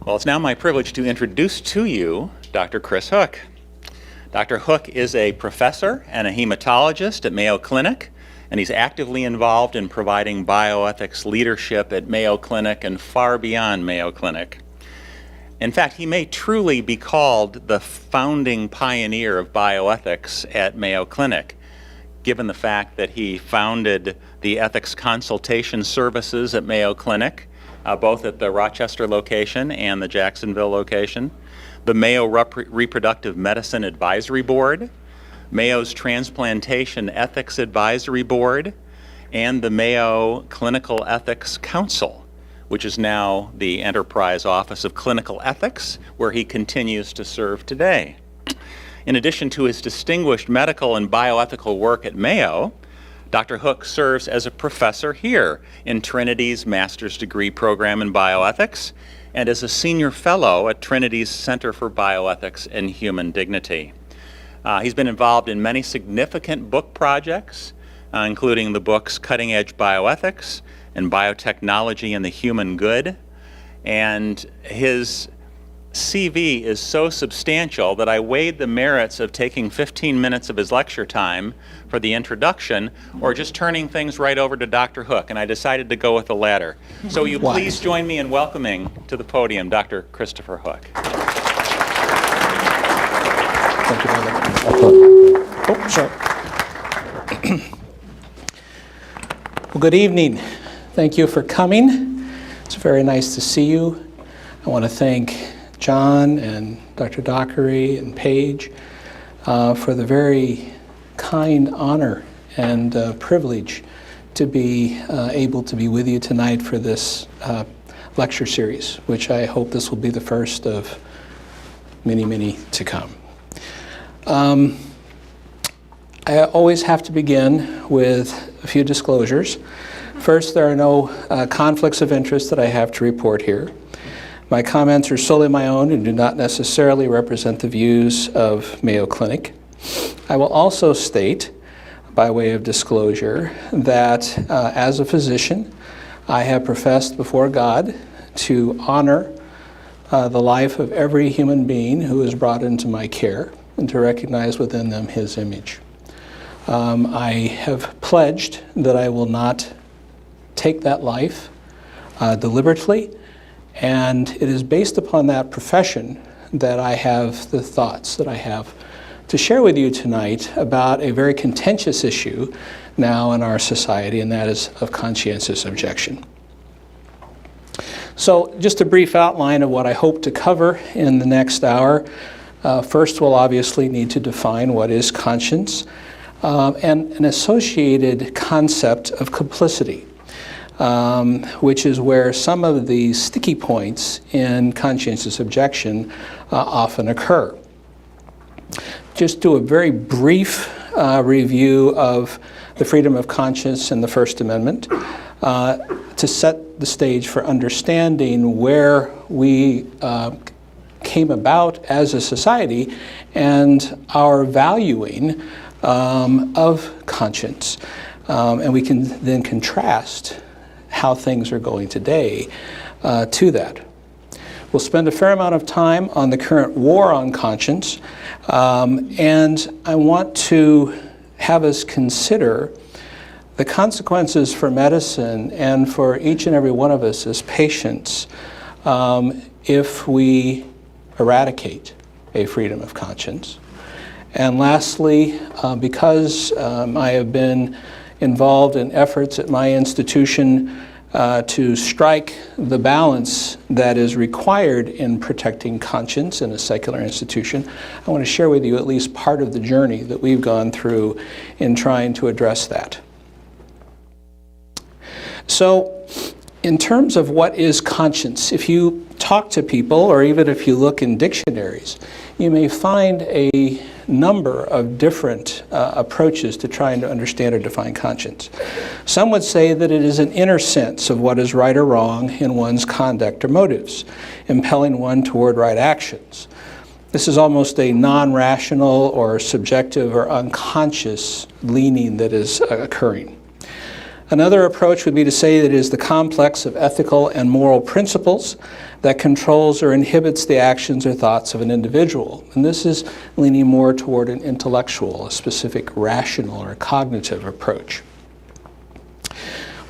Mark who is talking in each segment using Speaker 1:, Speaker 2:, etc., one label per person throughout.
Speaker 1: Well, it's now my privilege to introduce to you Dr. Chris Hook. Dr. Hook is a professor and a hematologist at Mayo Clinic, and he's actively involved in providing bioethics leadership at Mayo Clinic and far beyond Mayo Clinic. In fact, he may truly be called the founding pioneer of bioethics at Mayo Clinic, given the fact that he founded the ethics consultation services at Mayo Clinic, both at the Rochester location and the Jacksonville location, the Mayo Reproductive Medicine Advisory Board, Mayo's Transplantation Ethics Advisory Board, and the Mayo Clinical Ethics Council, which is now the Enterprise Office of Clinical Ethics, where he continues to serve today. In addition to his distinguished medical and bioethical work at Mayo, Dr. Hook serves as a professor here in Trinity's master's degree program in bioethics and as a senior fellow at Trinity's Center for Bioethics and Human Dignity. He's been involved in many significant book projects, including the books Cutting Edge Bioethics and Biotechnology and the Human Good. And his CV is so substantial that I weighed the merits of taking 15 minutes of his lecture time for the introduction or just turning things right over to Dr. Hook, and I decided to go with the latter. So will you please join me in welcoming to the podium Dr. Christopher Hook.
Speaker 2: Thank you, brother. Oh, sorry. Well, good evening. Thank you for coming. It's very nice to see you. I want to thank John and Dr. Dockery and Paige for the very kind honor and privilege to be able to be with you tonight for this lecture series, which I hope this will be the first of many, many to come. I always have to begin with a few disclosures. First, there are no conflicts of interest that I have to report here. My comments are solely my own and do not necessarily represent the views of Mayo Clinic. I will also state, by way of disclosure, that as a physician, I have professed before God to honor the life of every human being who is brought into my care and to recognize within them His image. I have pledged that I will not take that life deliberately, and it is based upon that profession that I have the thoughts that I have to share with you tonight about a very contentious issue now in our society, and that is of conscientious objection. So just a brief outline of what I hope to cover in the next hour. First, we'll obviously need to define what is conscience and an associated concept of complicity. Which is where some of the sticky points in conscientious objection often occur. Just do a very brief review of the freedom of conscience and the First Amendment to set the stage for understanding where we came about as a society and our valuing of conscience. And we can then contrast how things are going today to that. We'll spend a fair amount of time on the current war on conscience, and I want to have us consider the consequences for medicine and for each and every one of us as patients if we eradicate a freedom of conscience. And lastly, because I have been involved in efforts at my institution to strike the balance that is required in protecting conscience in a secular institution, I want to share with you at least part of the journey that we've gone through in trying to address that. So, in terms of what is conscience, if you talk to people, or even if you look in dictionaries, you may find a number of different approaches to trying to understand or define conscience. Some would say that it is an inner sense of what is right or wrong in one's conduct or motives, impelling one toward right actions. This is almost a non-rational or subjective or unconscious leaning that is occurring. Another approach would be to say that it is the complex of ethical and moral principles that controls or inhibits the actions or thoughts of an individual. And this is leaning more toward an intellectual, a specific rational or cognitive approach.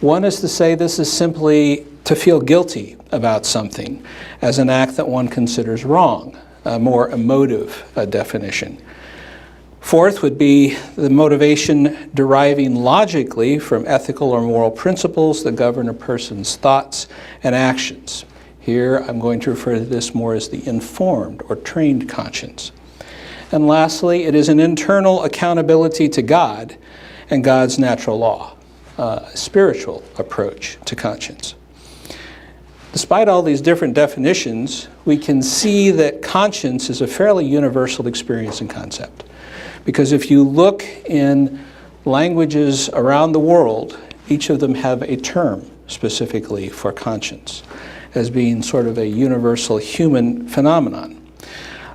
Speaker 2: One is to say this is simply to feel guilty about something as an act that one considers wrong, a more emotive definition. Fourth would be the motivation deriving logically from ethical or moral principles that govern a person's thoughts and actions. Here I'm going to refer to this more as the informed or trained conscience. And lastly, it is an internal accountability to God and God's natural law, a spiritual approach to conscience. Despite all these different definitions, we can see that conscience is a fairly universal experience and concept. Because if you look in languages around the world, each of them have a term specifically for conscience as being sort of a universal human phenomenon.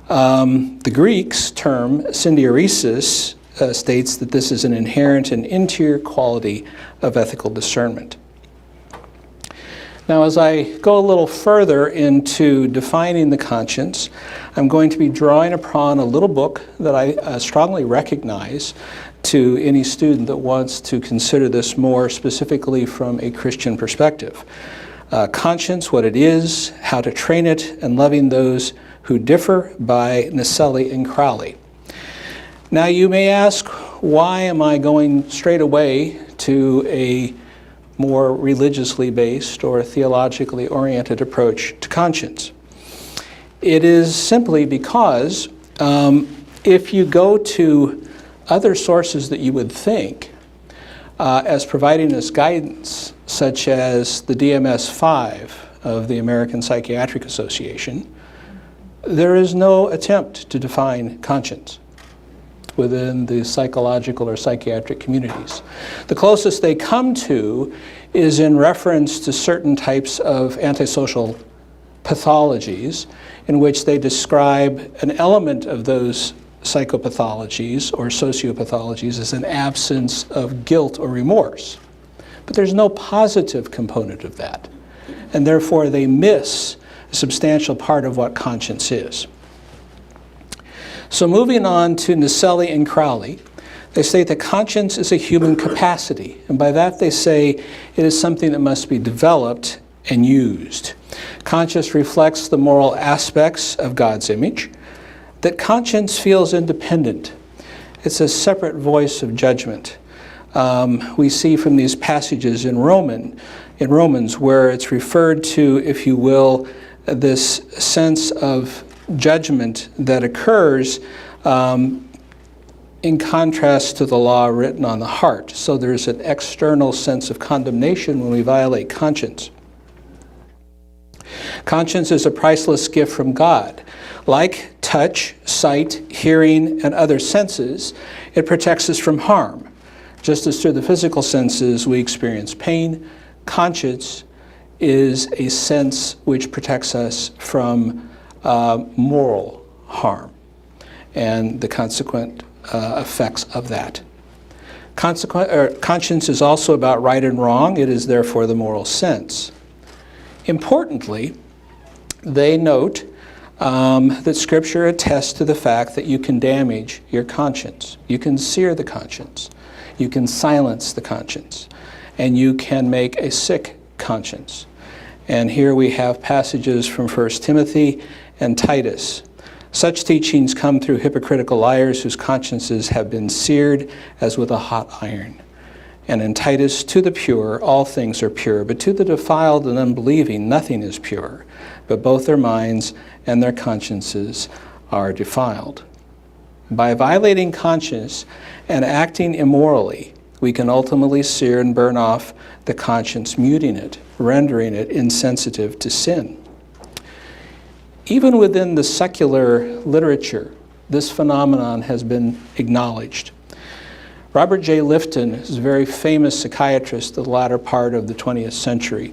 Speaker 2: The Greeks' term syndioresis states that this is an inherent and interior quality of ethical discernment. Now, as I go a little further into defining the conscience, I'm going to be drawing upon a little book that I strongly recognize to any student that wants to consider this more specifically from a Christian perspective. Conscience, What It Is, How to Train It, and Loving Those Who Differ by Naselli and Crowley. Now, you may ask, why am I going straight away to a more religiously based or theologically oriented approach to conscience? It is simply because if you go to other sources that you would think as providing us guidance, such as the DMS-5 of the American Psychiatric Association, there is no attempt to define conscience within the psychological or psychiatric communities. The closest they come to is in reference to certain types of antisocial pathologies in which they describe an element of those psychopathologies or sociopathologies as an absence of guilt or remorse. But there's no positive component of that, and therefore they miss a substantial part of what conscience is. So moving on to Naselli and Crowley, they state that conscience is a human capacity, and by that they say it is something that must be developed and used. Conscience reflects the moral aspects of God's image, that conscience feels independent. It's a separate voice of judgment. We see from these passages in Romans where it's referred to, if you will, this sense of judgment that occurs in contrast to the law written on the heart. So there's an external sense of condemnation when we violate conscience. Conscience is a priceless gift from God. Like touch, sight, hearing, and other senses, it protects us from harm. Just as through the physical senses we experience pain, conscience is a sense which protects us from moral harm and the consequent effects of that. Conscience is also about right and wrong. It is therefore the moral sense. Importantly, they note that Scripture attests to the fact that you can damage your conscience. You can sear the conscience. You can silence the conscience. And you can make a sick conscience. And here we have passages from 1 Timothy and Titus. Such teachings come through hypocritical liars whose consciences have been seared as with a hot iron. And in Titus, to the pure, all things are pure, but to the defiled and unbelieving, nothing is pure, but both their minds and their consciences are defiled. By violating conscience and acting immorally, we can ultimately sear and burn off the conscience, muting it, rendering it insensitive to sin. Even within the secular literature, this phenomenon has been acknowledged. Robert J. Lifton is a very famous psychiatrist of the latter part of the 20th century.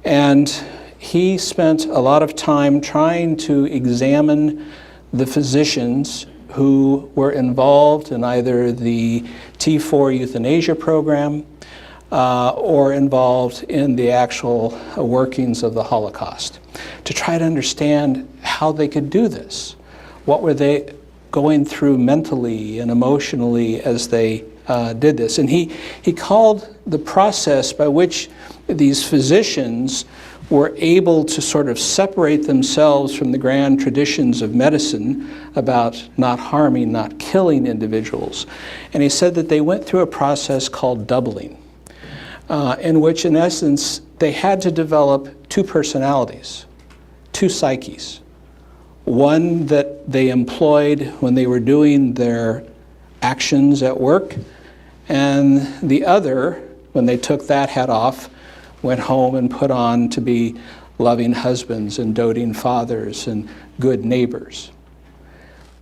Speaker 2: And he spent a lot of time trying to examine the physicians who were involved in either the T4 euthanasia program or involved in the actual workings of the Holocaust, to try to understand how they could do this. What were they going through mentally and emotionally as they did this? And he called the process by which these physicians were able to sort of separate themselves from the grand traditions of medicine about not harming, not killing individuals. And he said that they went through a process called doubling, in which, in essence, they had to develop two personalities, two psyches. One that they employed when they were doing their actions at work, and the other, when they took that hat off, went home and put on to be loving husbands and doting fathers and good neighbors.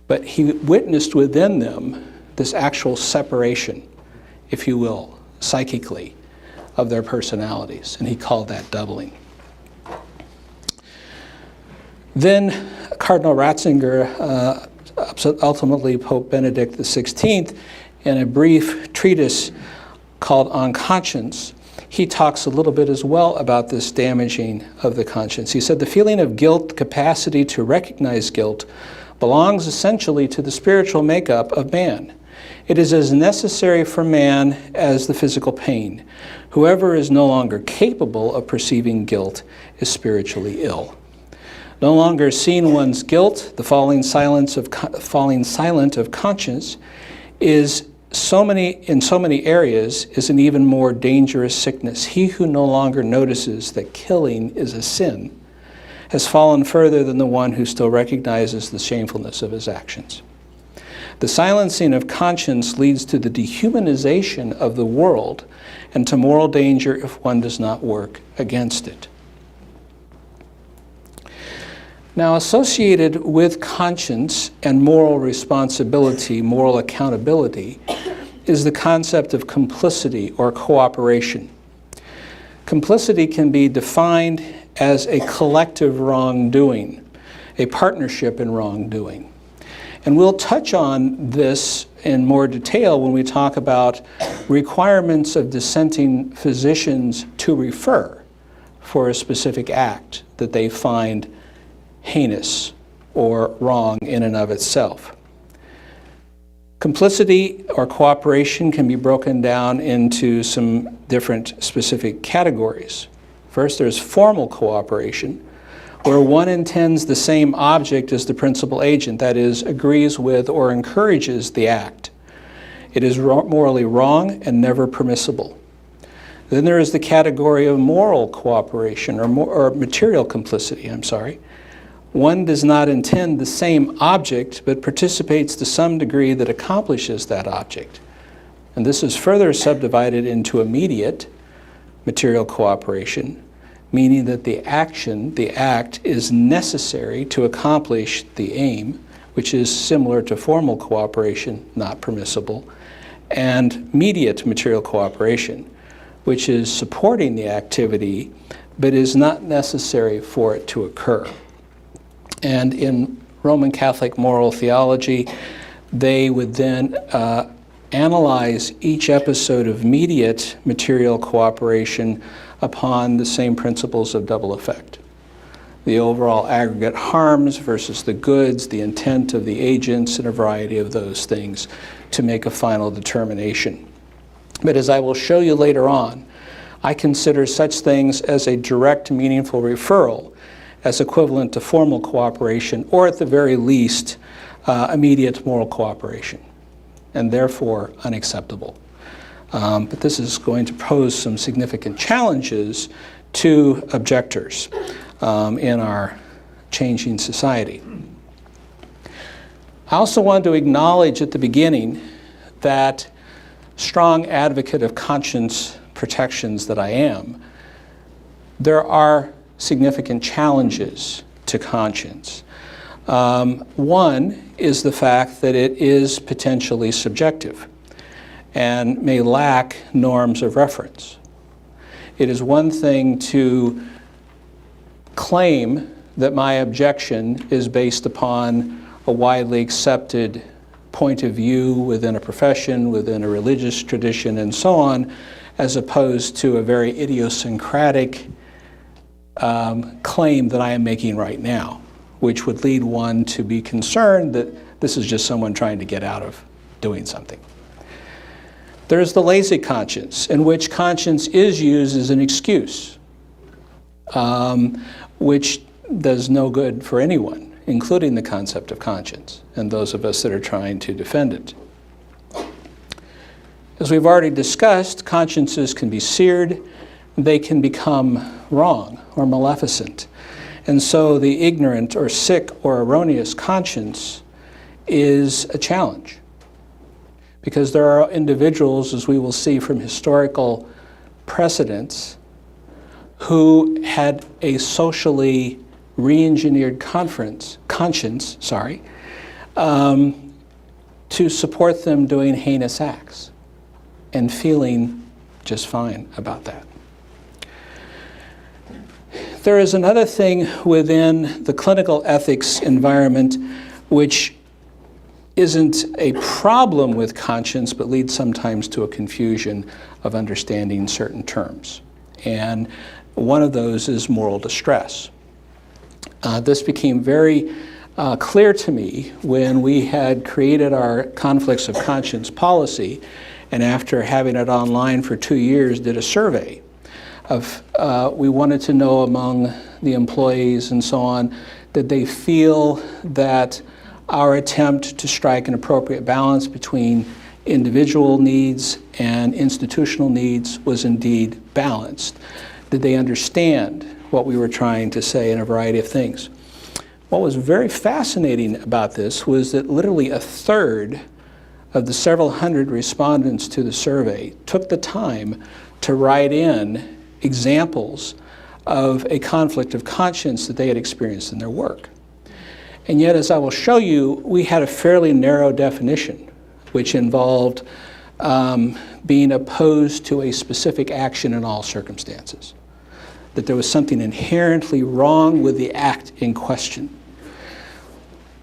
Speaker 2: But he witnessed within them this actual separation, if you will, psychically, of their personalities, and he called that doubling. Then Cardinal Ratzinger, ultimately Pope Benedict XVI, in a brief treatise called On Conscience, he talks a little bit as well about this damaging of the conscience. He said, the feeling of guilt, the capacity to recognize guilt, belongs essentially to the spiritual makeup of man. It is as necessary for man as the physical pain. Whoever is no longer capable of perceiving guilt is spiritually ill. No longer seeing one's guilt, the falling silent of conscience, is in so many areas is an even more dangerous sickness. He who no longer notices that killing is a sin has fallen further than the one who still recognizes the shamefulness of his actions. The silencing of conscience leads to the dehumanization of the world and to moral danger if one does not work against it. Now, associated with conscience and moral responsibility, moral accountability, is the concept of complicity or cooperation. Complicity can be defined as a collective wrongdoing, a partnership in wrongdoing. And we'll touch on this in more detail when we talk about requirements of dissenting physicians to refer for a specific act that they find heinous or wrong in and of itself. Complicity or cooperation can be broken down into some different specific categories. First, there's formal cooperation, where one intends the same object as the principal agent, that is, agrees with or encourages the act. It is morally wrong and never permissible. Then there is the category of moral cooperation, or material complicity, One does not intend the same object, but participates to some degree that accomplishes that object. And this is further subdivided into immediate material cooperation, meaning that the act is necessary to accomplish the aim, which is similar to formal cooperation, not permissible, and mediate material cooperation, which is supporting the activity, but is not necessary for it to occur. And in Roman Catholic moral theology, they would then analyze each episode of mediate material cooperation upon the same principles of double effect. The overall aggregate harms versus the goods, the intent of the agents, and a variety of those things to make a final determination. But as I will show you later on, I consider such things as a direct, meaningful referral as equivalent to formal cooperation, or at the very least, immediate moral cooperation, and therefore unacceptable. But this is going to pose some significant challenges to objectors in our changing society. I also want to acknowledge at the beginning that, strong advocate of conscience protections that I am, there are significant challenges to conscience. One is the fact that it is potentially subjective and may lack norms of reference. It is one thing to claim that my objection is based upon a widely accepted point of view within a profession, within a religious tradition, and so on, as opposed to a very idiosyncratic claim that I am making right now, which would lead one to be concerned that this is just someone trying to get out of doing something. There's the lazy conscience, in which conscience is used as an excuse, which does no good for anyone, including the concept of conscience and those of us that are trying to defend it. As we've already discussed, consciences can be seared, they can become wrong or maleficent. And so the ignorant or sick or erroneous conscience is a challenge. Because there are individuals, as we will see from historical precedents, who had a socially re-engineered conscience, to support them doing heinous acts and feeling just fine about that. There is another thing within the clinical ethics environment which isn't a problem with conscience, but leads sometimes to a confusion of understanding certain terms. And one of those is moral distress. This became very clear to me when we had created our conflicts of conscience policy, and after having it online for 2 years, did a survey of, we wanted to know among the employees and so on, did they feel that our attempt to strike an appropriate balance between individual needs and institutional needs was indeed balanced? Did they understand what we were trying to say in a variety of things? What was very fascinating about this was that literally a third of the several hundred respondents to the survey took the time to write in examples of a conflict of conscience that they had experienced in their work. And yet, as I will show you, we had a fairly narrow definition, which involved being opposed to a specific action in all circumstances, that there was something inherently wrong with the act in question.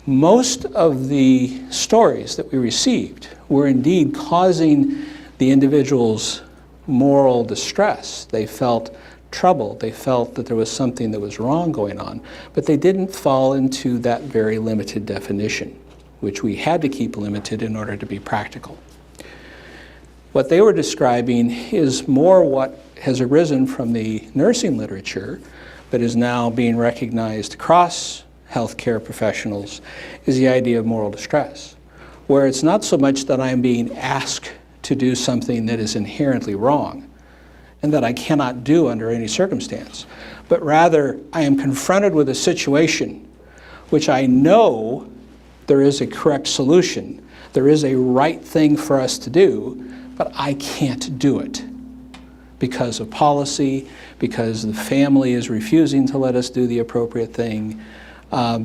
Speaker 2: Most of the stories that we received were indeed causing the individual's moral distress. They felt troubled. They felt that there was something that was wrong going on, but they didn't fall into that very limited definition, which we had to keep limited in order to be practical. What they were describing is more what has arisen from the nursing literature, but is now being recognized across healthcare professionals, is the idea of moral distress, where it's not so much that I'm being asked to do something that is inherently wrong and that I cannot do under any circumstance, but rather I am confronted with a situation which I know there is a correct solution, there is a right thing for us to do, but I can't do it because of policy, because the family is refusing to let us do the appropriate thing,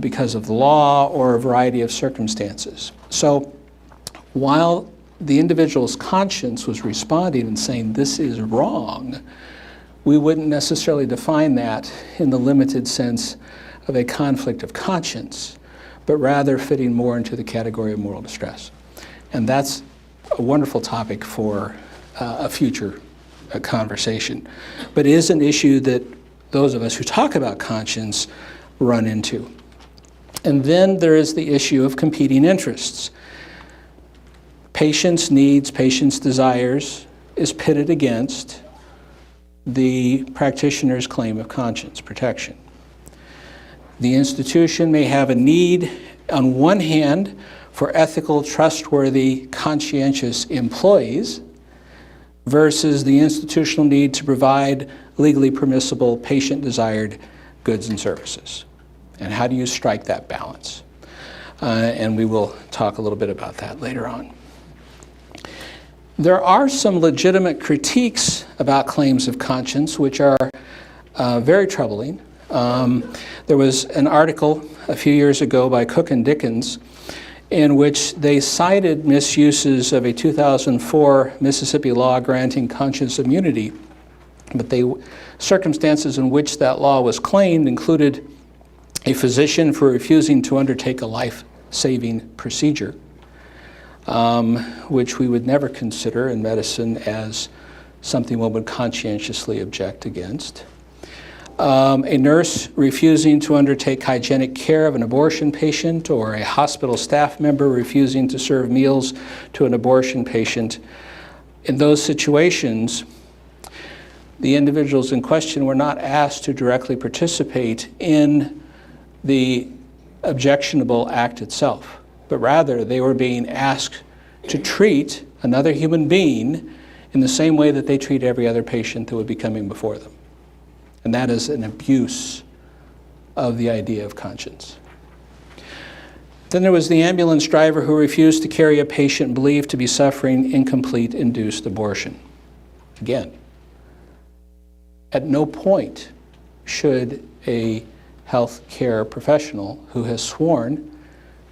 Speaker 2: because of the law or a variety of circumstances. So while the individual's conscience was responding and saying this is wrong, we wouldn't necessarily define that in the limited sense of a conflict of conscience, but rather fitting more into the category of moral distress. And that's a wonderful topic for a future conversation, but is an issue that those of us who talk about conscience run into. And then there is the issue of competing interests. Patients' needs, patients' desires is pitted against the practitioner's claim of conscience protection. The institution may have a need, on one hand, for ethical, trustworthy, conscientious employees versus the institutional need to provide legally permissible, patient-desired goods and services. And how do you strike that balance? And we will talk a little bit about that later on. There are some legitimate critiques about claims of conscience which are very troubling. There was an article a few years ago by Cook and Dickens in which they cited misuses of a 2004 Mississippi law granting conscience immunity, but the circumstances in which that law was claimed included a physician for refusing to undertake a life-saving procedure, which we would never consider in medicine as something one would conscientiously object against. A nurse refusing to undertake hygienic care of an abortion patient, or a hospital staff member refusing to serve meals to an abortion patient. In those situations, the individuals in question were not asked to directly participate in the objectionable act itself, but rather they were being asked to treat another human being in the same way that they treat every other patient that would be coming before them. And that is an abuse of the idea of conscience. Then there was the ambulance driver who refused to carry a patient believed to be suffering incomplete induced abortion. Again, at no point should a health care professional who has sworn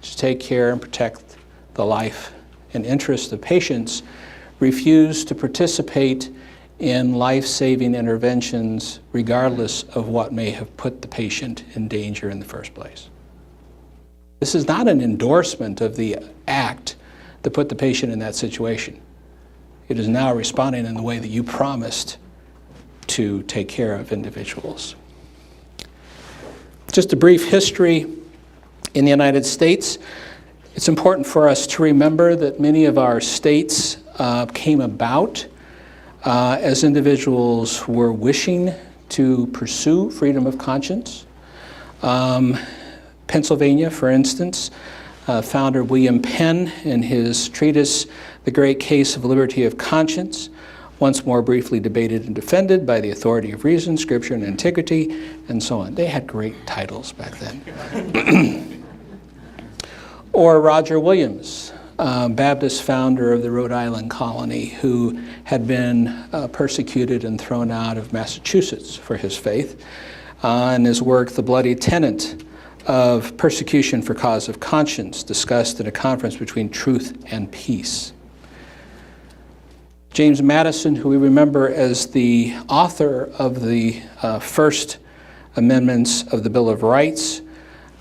Speaker 2: to take care and protect the life and interest of patients refuse to participate in life-saving interventions regardless of what may have put the patient in danger in the first place. This is not an endorsement of the act that put the patient in that situation. It is now responding in the way that you promised to take care of individuals. Just a brief history in the United States. It's important for us to remember that many of our states came about as individuals were wishing to pursue freedom of conscience. Pennsylvania, for instance, founder William Penn, in his treatise, The Great Case of Liberty of Conscience, once more briefly debated and defended by the authority of reason, scripture, and antiquity, and so on. They had great titles back then. Or Roger Williams, Baptist founder of the Rhode Island colony, who had been persecuted and thrown out of Massachusetts for his faith. In his work, The Bloody Tenet of Persecution for Cause of Conscience, discussed at a conference between truth and peace. James Madison, who we remember as the author of the first amendments of the Bill of Rights,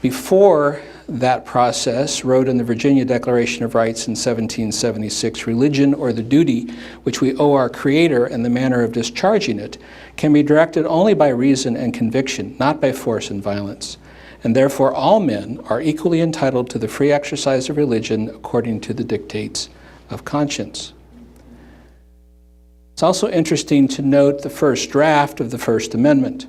Speaker 2: before that process, wrote in the Virginia Declaration of Rights in 1776, "Religion, or the duty which we owe our Creator and the manner of discharging it, can be directed only by reason and conviction, not by force and violence. And therefore all men are equally entitled to the free exercise of religion according to the dictates of conscience." It's also interesting to note the first draft of the First Amendment.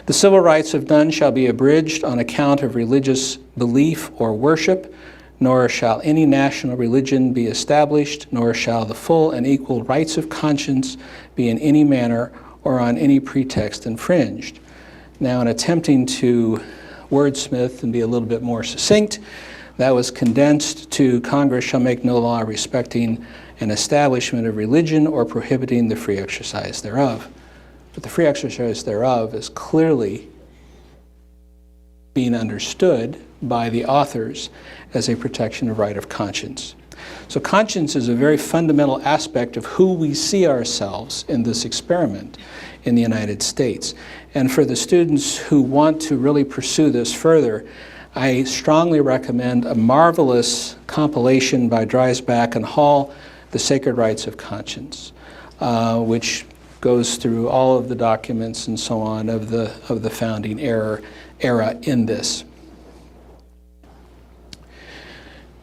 Speaker 2: "The civil rights of none shall be abridged on account of religious belief or worship, nor shall any national religion be established, nor shall the full and equal rights of conscience be in any manner or on any pretext infringed." Now, in attempting to wordsmith and be a little bit more succinct, that was condensed to "Congress shall make no law respecting an establishment of religion or prohibiting the free exercise thereof." But the free exercise thereof is clearly being understood by the authors as a protection of right of conscience. So conscience is a very fundamental aspect of who we see ourselves in this experiment in the United States. And for the students who want to really pursue this further, I strongly recommend a marvelous compilation by Dreisbach and Hall, The Sacred Rights of Conscience, which goes through all of the documents and so on of the founding era in this.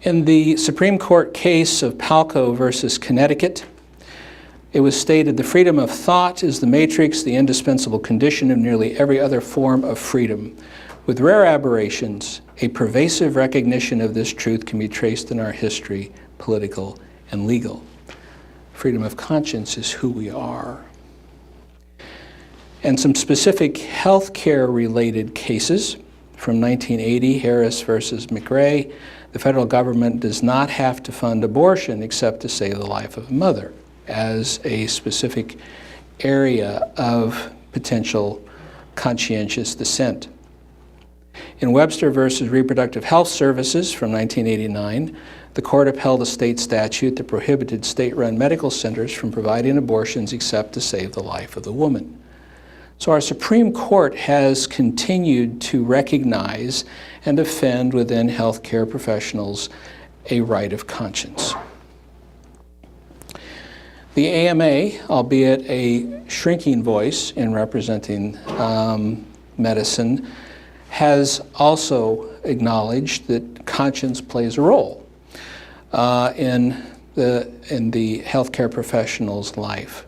Speaker 2: In the Supreme Court case of Palco versus Connecticut, it was stated, "The freedom of thought is the matrix, the indispensable condition of nearly every other form of freedom. With rare aberrations, a pervasive recognition of this truth can be traced in our history, political and legal." Freedom of conscience is who we are. And some specific healthcare related cases from 1980, Harris versus McRae. The federal government does not have to fund abortion except to save the life of a mother, as a specific area of potential conscientious dissent. In Webster versus Reproductive Health Services from 1989, the court upheld a state statute that prohibited state-run medical centers from providing abortions except to save the life of the woman. So our Supreme Court has continued to recognize and defend within healthcare professionals a right of conscience. The AMA, albeit a shrinking voice in representing medicine, has also acknowledged that conscience plays a role in the healthcare professional's life.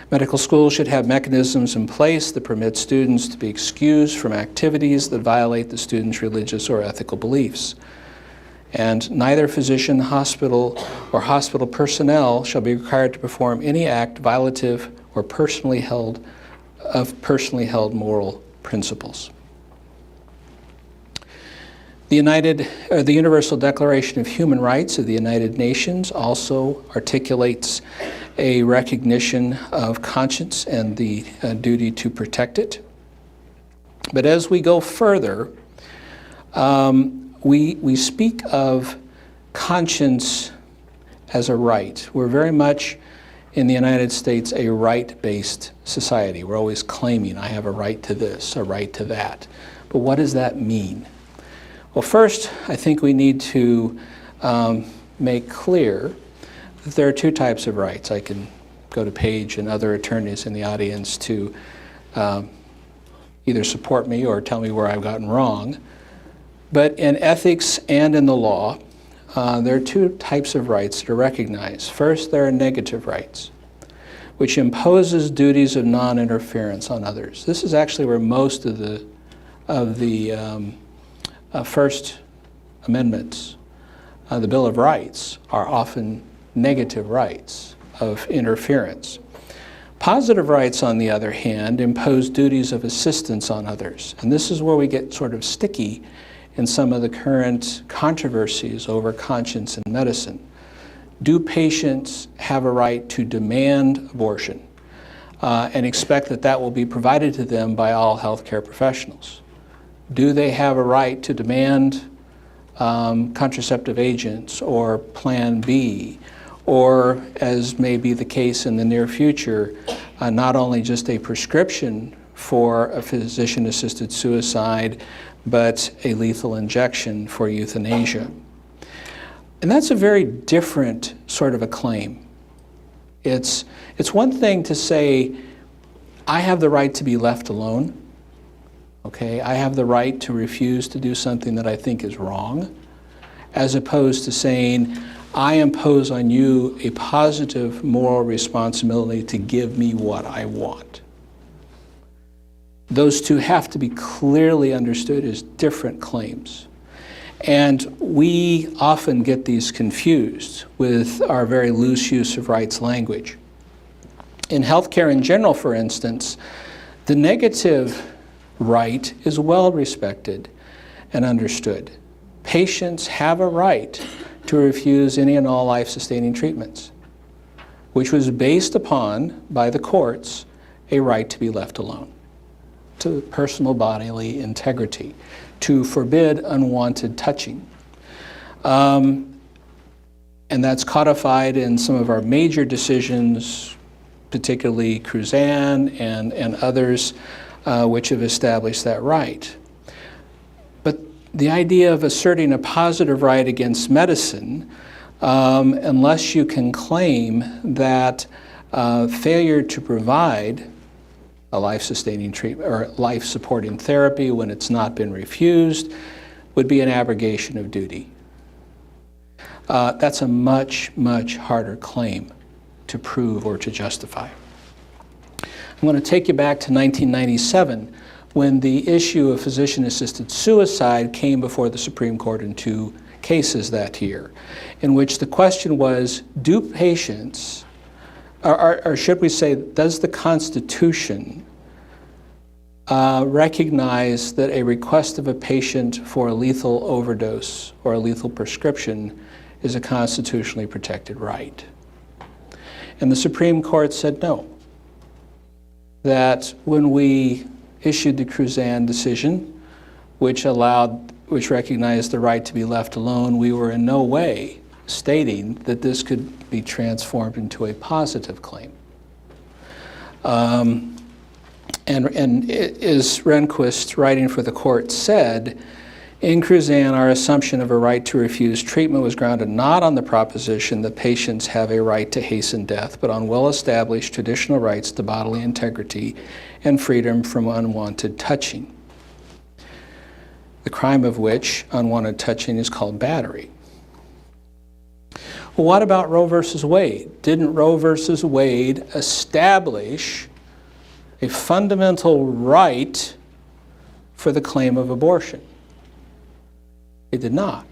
Speaker 2: Medical schools should have mechanisms in place that permit students to be excused from activities that violate the student's religious or ethical beliefs. And neither physician, hospital, or hospital personnel shall be required to perform any act violative or personally held moral principles. The Universal Declaration of Human Rights of the United Nations also articulates a recognition of conscience and the duty to protect it. But as we go further, we speak of conscience as a right. We're very much in the United States a right-based society. We're always claiming, I have a right to this, a right to that. But what does that mean? Well, first, I think we need to make clear that there are two types of rights. I can go to Paige and other attorneys in the audience to either support me or tell me where I've gotten wrong. But in ethics and in the law, there are two types of rights that are recognized. First, there are negative rights, which imposes duties of non-interference on others. This is actually where most of the First Amendments, the Bill of Rights, are often negative rights of interference. Positive rights, on the other hand, impose duties of assistance on others. And this is where we get sort of sticky in some of the current controversies over conscience in medicine. Do patients have a right to demand abortion and expect that that will be provided to them by all healthcare professionals? Do they have a right to demand contraceptive agents or Plan B, or, as may be the case in the near future, not only just a prescription for a physician-assisted suicide, but a lethal injection for euthanasia? And that's a very different sort of a claim. It's one thing to say, I have the right to be left alone. Okay, I have the right to refuse to do something that I think is wrong, as opposed to saying, I impose on you a positive moral responsibility to give me what I want. Those two have to be clearly understood as different claims. And we often get these confused with our very loose use of rights language. In healthcare in general, for instance, the negative right is well respected and understood. Patients have a right to refuse any and all life-sustaining treatments, which was based upon, by the courts, a right to be left alone, to personal bodily integrity, to forbid unwanted touching. And that's codified in some of our major decisions, particularly Cruzan and others, which have established that right. But the idea of asserting a positive right against medicine, unless you can claim that failure to provide a life-sustaining treatment or life-supporting therapy when it's not been refused, would be an abrogation of duty. That's a much, much harder claim to prove or to justify. I'm going to take you back to 1997, when the issue of physician-assisted suicide came before the Supreme Court in two cases that year, in which the question was, do patients, or should we say, does the Constitution recognize that a request of a patient for a lethal overdose or a lethal prescription is a constitutionally protected right? And the Supreme Court said no. That when we issued the Cruzan decision, which recognized the right to be left alone, we were in no way stating that this could be transformed into a positive claim. And as Rehnquist, writing for the court, said, In Cruzan, our assumption of a right to refuse treatment was grounded not on the proposition that patients have a right to hasten death, but on well-established traditional rights to bodily integrity and freedom from unwanted touching, the crime of which, unwanted touching, is called battery. Well, what about Roe versus Wade? Didn't Roe versus Wade establish a fundamental right for the claim of abortion? It did not.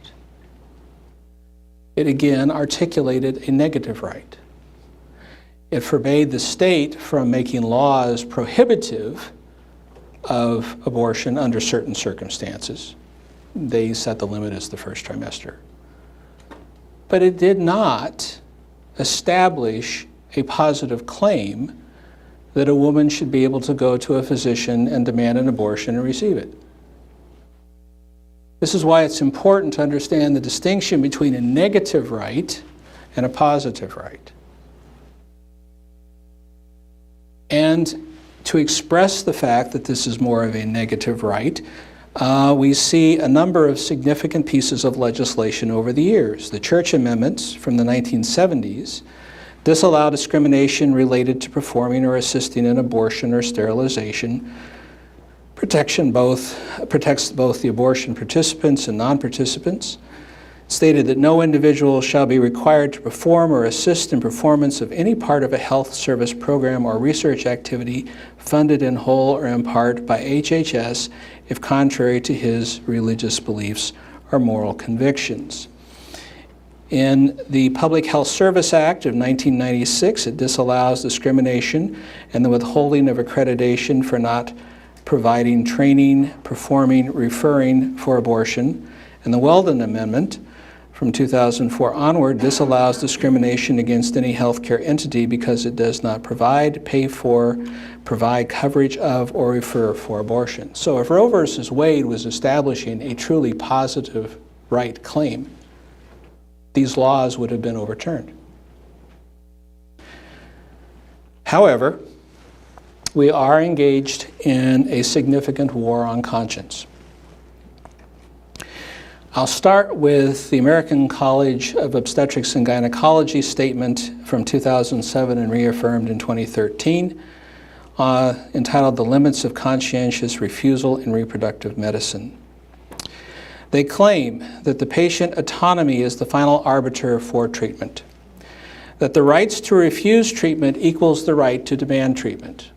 Speaker 2: It again articulated a negative right. It forbade the state from making laws prohibitive of abortion under certain circumstances. They set the limit as the first trimester. But it did not establish a positive claim that a woman should be able to go to a physician and demand an abortion and receive it. This is why it's important to understand the distinction between a negative right and a positive right. And to express the fact that this is more of a negative right, we see a number of significant pieces of legislation over the years. The Church amendments from the 1970s disallow discrimination related to performing or assisting in abortion or sterilization. Protects both the abortion participants and non-participants. Stated that no individual shall be required to perform or assist in performance of any part of a health service program or research activity funded in whole or in part by HHS if contrary to his religious beliefs or moral convictions. In the Public Health Service Act of 1996, it disallows discrimination and the withholding of accreditation for not providing training, performing, referring for abortion. And the Weldon Amendment from 2004 onward disallows discrimination against any healthcare entity because it does not provide, pay for, provide coverage of, or refer for abortion. So if Roe versus Wade was establishing a truly positive right claim, these laws would have been overturned. However, we are engaged in a significant war on conscience. I'll start with the American College of Obstetrics and Gynecology statement from 2007 and reaffirmed in 2013, entitled The Limits of Conscientious Refusal in Reproductive Medicine. They claim that the patient autonomy is the final arbiter for treatment, that the rights to refuse treatment equals the right to demand treatment.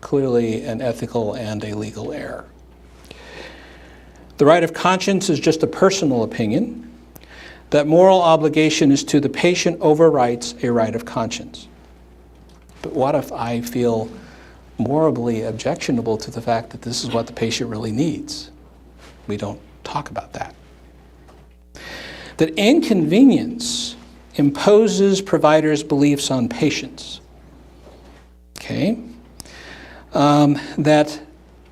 Speaker 2: Clearly an ethical and a legal error. The right of conscience is just a personal opinion. That moral obligation is to the patient overrides a right of conscience. But what if I feel morally objectionable to the fact that this is what the patient really needs? We don't talk about that. That inconvenience imposes providers' beliefs on patients. Okay? That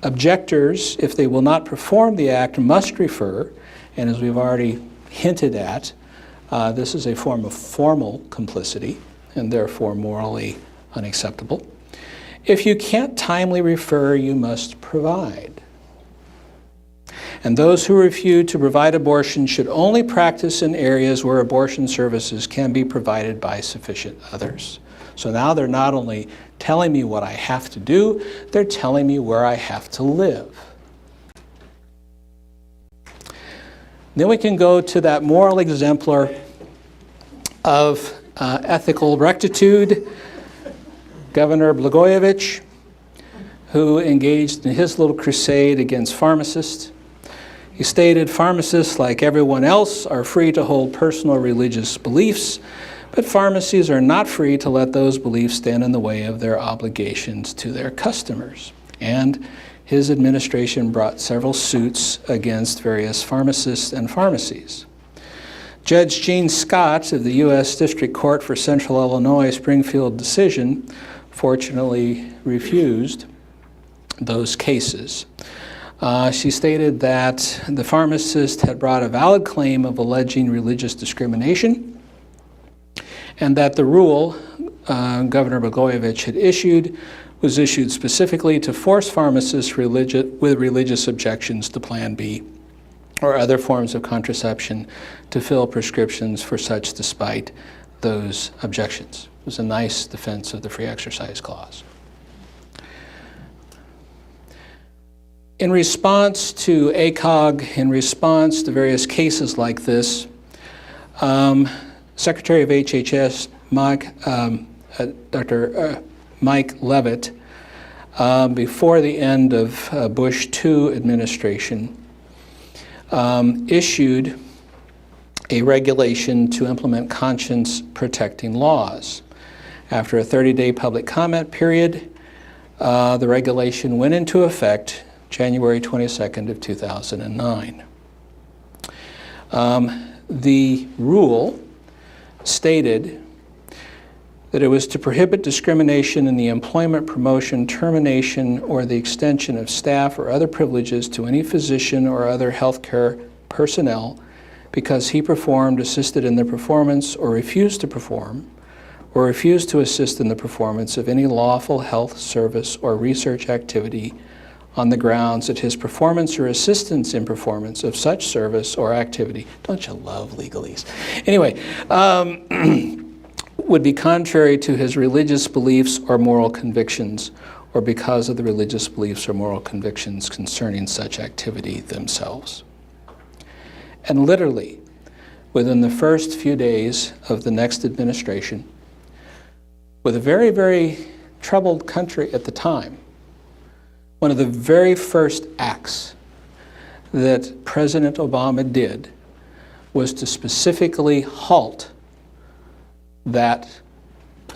Speaker 2: objectors, if they will not perform the act, must refer, and as we've already hinted at, this is a form of formal complicity and therefore morally unacceptable. If you can't timely refer, you must provide. And those who refuse to provide abortion should only practice in areas where abortion services can be provided by sufficient others. So now they're not only telling me what I have to do, they're telling me where I have to live. Then we can go to that moral exemplar of ethical rectitude, Governor Blagojevich, who engaged in his little crusade against pharmacists. He stated, pharmacists, like everyone else, are free to hold personal religious beliefs, but pharmacies are not free to let those beliefs stand in the way of their obligations to their customers. And his administration brought several suits against various pharmacists and pharmacies. Judge Gene Scott of the U.S. District Court for Central Illinois Springfield decision fortunately refused those cases. She stated that the pharmacist had brought a valid claim of alleging religious discrimination, and that the rule Governor Blagojevich had issued was issued specifically to force pharmacists with religious objections to Plan B or other forms of contraception to fill prescriptions for such despite those objections. It was a nice defense of the free exercise clause. In response to ACOG, in response to various cases like this, Secretary of HHS Dr. Mike Leavitt, before the end of Bush II administration, issued a regulation to implement conscience-protecting laws. After a 30-day public comment period, the regulation went into effect January 22nd of 2009. The rule stated that it was to prohibit discrimination in the employment, promotion, termination, or the extension of staff or other privileges to any physician or other healthcare personnel because he performed, assisted in the performance, or refused to perform, or refused to assist in the performance of any lawful health service or research activity on the grounds that his performance or assistance in performance of such service or activity, don't you love legalese? Anyway, would be contrary to his religious beliefs or moral convictions, or because of the religious beliefs or moral convictions concerning such activity themselves. And literally, within the first few days of the next administration, with a very, very troubled country at the time, one of the very first acts that President Obama did was to specifically halt that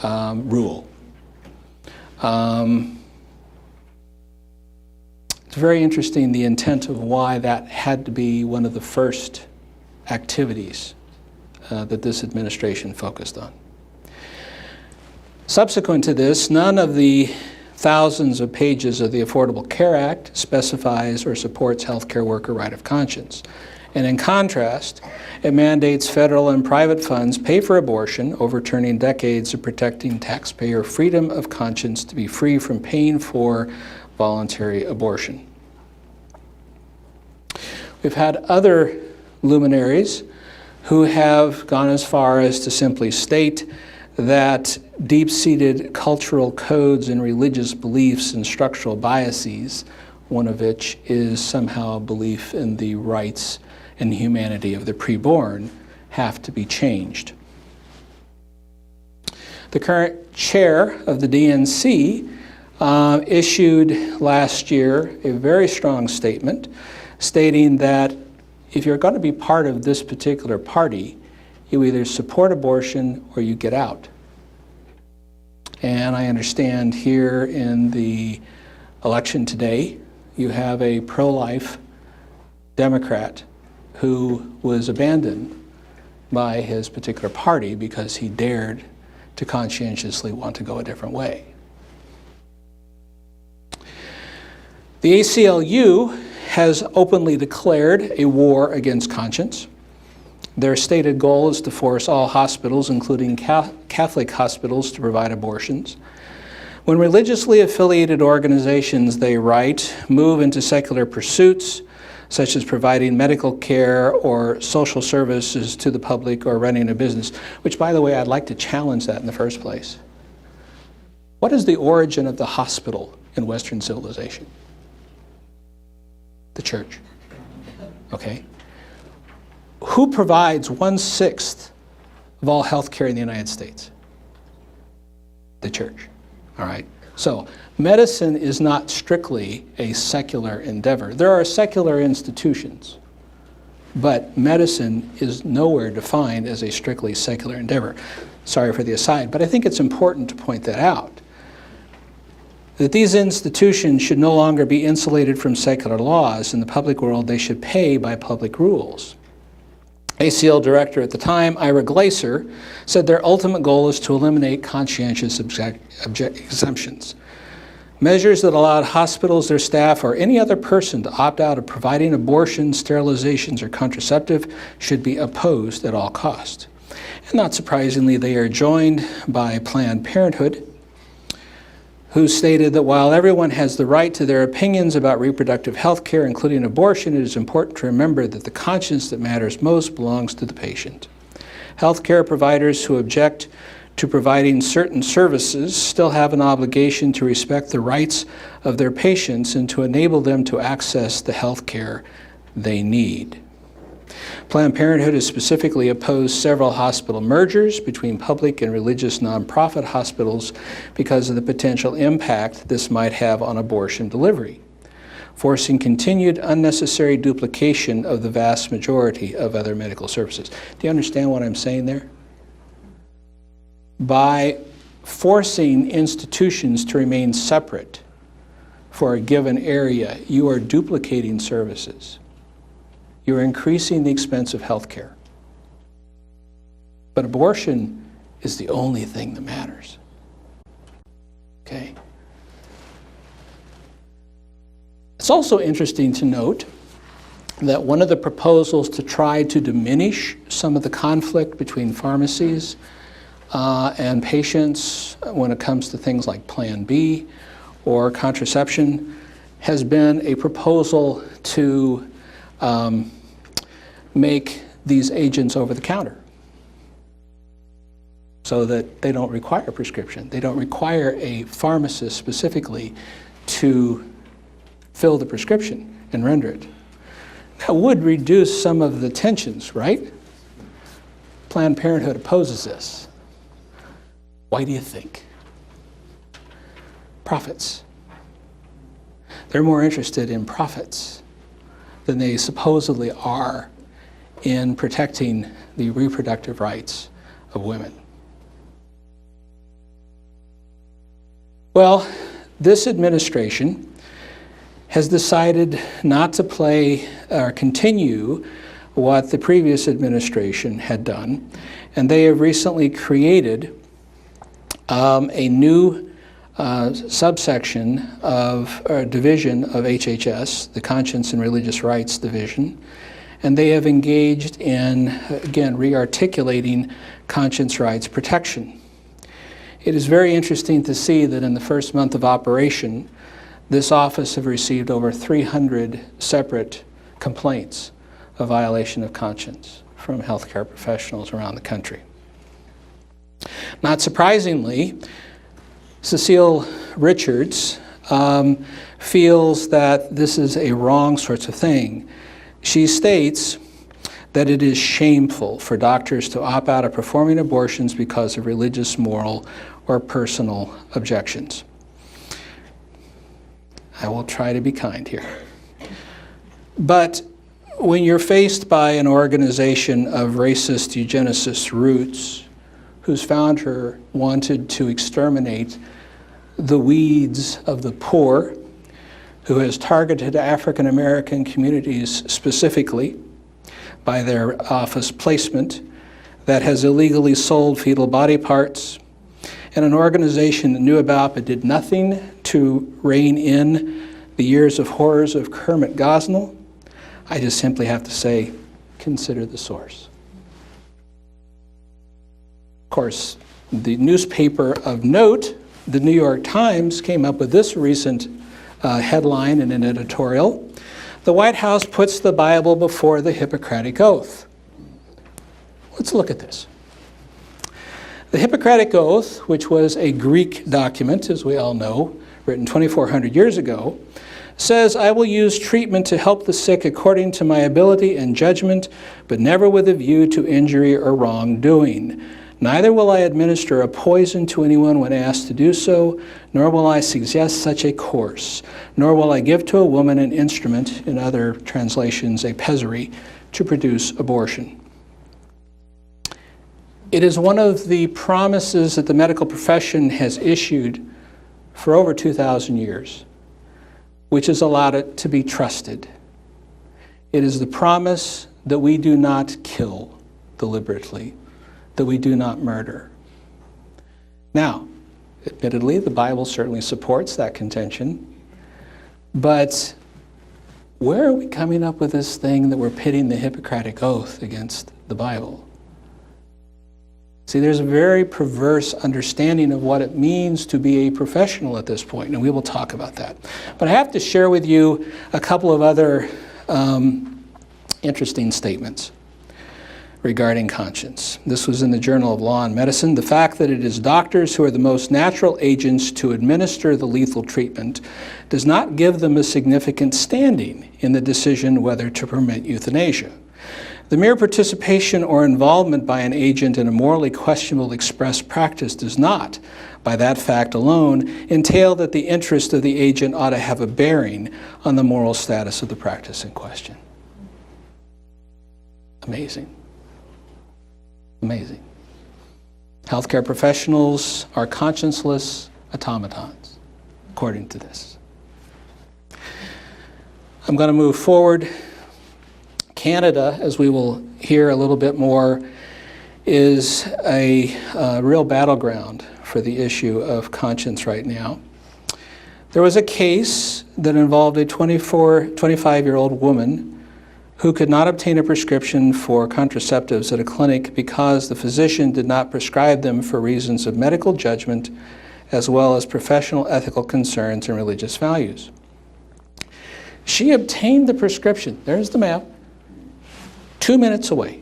Speaker 2: rule. It's very interesting the intent of why that had to be one of the first activities that this administration focused on. Subsequent to this, none of the thousands of pages of the Affordable Care Act specifies or supports healthcare worker right of conscience. And in contrast, it mandates federal and private funds pay for abortion, overturning decades of protecting taxpayer freedom of conscience to be free from paying for voluntary abortion. We've had other luminaries who have gone as far as to simply state that deep-seated cultural codes and religious beliefs and structural biases, one of which is somehow belief in the rights and humanity of the preborn, have to be changed. The current chair of the DNC issued last year a very strong statement stating that if you're going to be part of this particular party, you either support abortion or you get out. And I understand here in the election today, you have a pro-life Democrat who was abandoned by his particular party because he dared to conscientiously want to go a different way. The ACLU has openly declared a war against conscience. Their stated goal is to force all hospitals, including Catholic hospitals, to provide abortions. When religiously affiliated organizations, they write, move into secular pursuits, such as providing medical care or social services to the public or running a business, which, by the way, I'd like to challenge that in the first place. What is the origin of the hospital in Western civilization? The church. Okay? Who provides 1/6 of all health care in the United States? The church. All right? So medicine is not strictly a secular endeavor. There are secular institutions, but medicine is nowhere defined as a strictly secular endeavor. Sorry for the aside, but I think it's important to point that out. That these institutions should no longer be insulated from secular laws. In the public world, they should pay by public rules. ACL director at the time, Ira Glaser, said their ultimate goal is to eliminate conscientious exemptions. Measures that allowed hospitals, their staff, or any other person to opt out of providing abortions, sterilizations, or contraceptive should be opposed at all costs. And not surprisingly, they are joined by Planned Parenthood, who stated that while everyone has the right to their opinions about reproductive health care, including abortion, it is important to remember that the conscience that matters most belongs to the patient. Healthcare providers who object to providing certain services still have an obligation to respect the rights of their patients and to enable them to access the health care they need. Planned Parenthood has specifically opposed several hospital mergers between public and religious nonprofit hospitals because of the potential impact this might have on abortion delivery, forcing continued unnecessary duplication of the vast majority of other medical services. Do you understand what I'm saying there? By forcing institutions to remain separate for a given area, you are duplicating services. You're increasing the expense of health care. But abortion is the only thing that matters. Okay? It's also interesting to note that one of the proposals to try to diminish some of the conflict between pharmacies and patients when it comes to things like Plan B or contraception has been a proposal to make these agents over the counter so that they don't require a prescription. They don't require a pharmacist specifically to fill the prescription and render it. That would reduce some of the tensions, right? Planned Parenthood opposes this. Why do you think? Profits. They're more interested in profits than they supposedly are in protecting the reproductive rights of women. Well, this administration has decided not to play or continue what the previous administration had done, and they have recently created a new subsection of division of HHS, the Conscience and Religious Rights Division, and they have engaged in, again, re-articulating conscience rights protection. It is very interesting to see that in the first month of operation, this office have received over 300 separate complaints of violation of conscience from healthcare professionals around the country. Not surprisingly, Cecile Richards feels that this is a wrong sort of thing. She states that it is shameful for doctors to opt out of performing abortions because of religious, moral, or personal objections. I will try to be kind here. But when you're faced by an organization of racist eugenicist roots whose founder wanted to exterminate the weeds of the poor, who has targeted African American communities specifically by their office placement, that has illegally sold fetal body parts, and an organization that knew about but did nothing to rein in the years of horrors of Kermit Gosnell, I just simply have to say, consider the source. Of course, the newspaper of note, the New York Times, came up with this recent headline in an editorial: "The White House puts the Bible before the Hippocratic Oath." Let's look at this. The Hippocratic Oath, which was a Greek document, as we all know, written 2,400 years ago, says, "I will use treatment to help the sick according to my ability and judgment, but never with a view to injury or wrongdoing. Neither will I administer a poison to anyone when asked to do so, nor will I suggest such a course, nor will I give to a woman an instrument," in other translations, a pessary, "to produce abortion." It is one of the promises that the medical profession has issued for over 2,000 years, which has allowed it to be trusted. It is the promise that we do not kill deliberately, that we do not murder. Now, admittedly, the Bible certainly supports that contention, but where are we coming up with this thing that we're pitting the Hippocratic Oath against the Bible? See, there's a very perverse understanding of what it means to be a professional at this point, and we will talk about that. But I have to share with you a couple of other interesting statements regarding conscience. This was in the Journal of Law and Medicine. The fact that it is doctors who are the most natural agents to administer the lethal treatment does not give them a significant standing in the decision whether to permit euthanasia. The mere participation or involvement by an agent in a morally questionable express practice does not, by that fact alone, entail that the interest of the agent ought to have a bearing on the moral status of the practice in question. Amazing. Amazing. Healthcare professionals are conscienceless automatons, according to this. I'm going to move forward. Canada, as we will hear a little bit more, is a real battleground for the issue of conscience right now. There was a case that involved a 25-year-old woman who could not obtain a prescription for contraceptives at a clinic because the physician did not prescribe them for reasons of medical judgment as well as professional ethical concerns and religious values. She obtained the prescription, there's the map, 2 minutes away.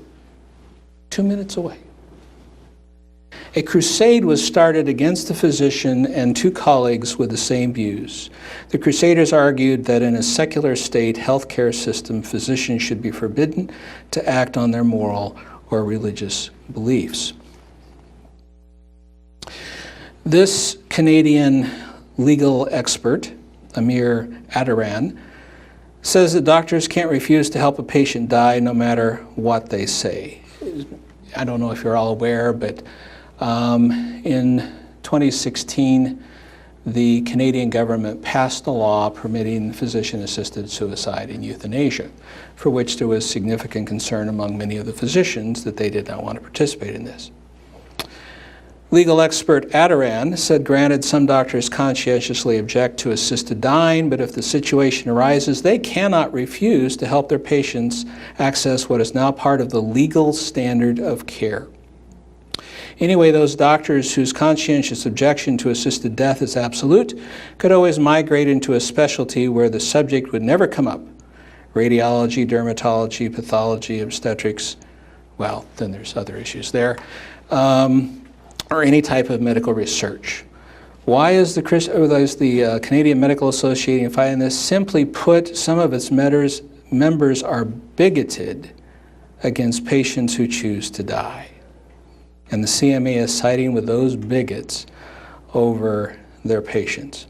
Speaker 2: 2 minutes away. A crusade was started against the physician and two colleagues with the same views. The crusaders argued that in a secular state healthcare system, physicians should be forbidden to act on their moral or religious beliefs. This Canadian legal expert, Amir Adaran, says that doctors can't refuse to help a patient die no matter what they say. I don't know if you're all aware, but in 2016, the Canadian government passed a law permitting physician-assisted suicide and euthanasia, for which there was significant concern among many of the physicians that they did not want to participate in this. Legal expert Adaran said, granted, some doctors conscientiously object to assisted dying, but if the situation arises, they cannot refuse to help their patients access what is now part of the legal standard of care. Anyway, those doctors whose conscientious objection to assisted death is absolute could always migrate into a specialty where the subject would never come up. Radiology, dermatology, pathology, obstetrics, well, then there's other issues there. Or any type of medical research. Why is the Canadian Medical Association fighting this? Simply put, some of its members are bigoted against patients who choose to die. And the CMA is siding with those bigots over their patients.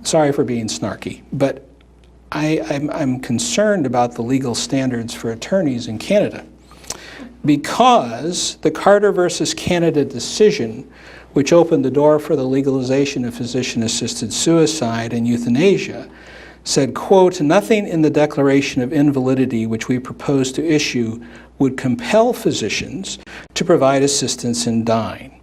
Speaker 2: Sorry for being snarky, but I'm concerned about the legal standards for attorneys in Canada, because the Carter versus Canada decision, which opened the door for the legalization of physician-assisted suicide and euthanasia, said, quote, nothing in the declaration of invalidity which we propose to issue would compel physicians to provide assistance in dying,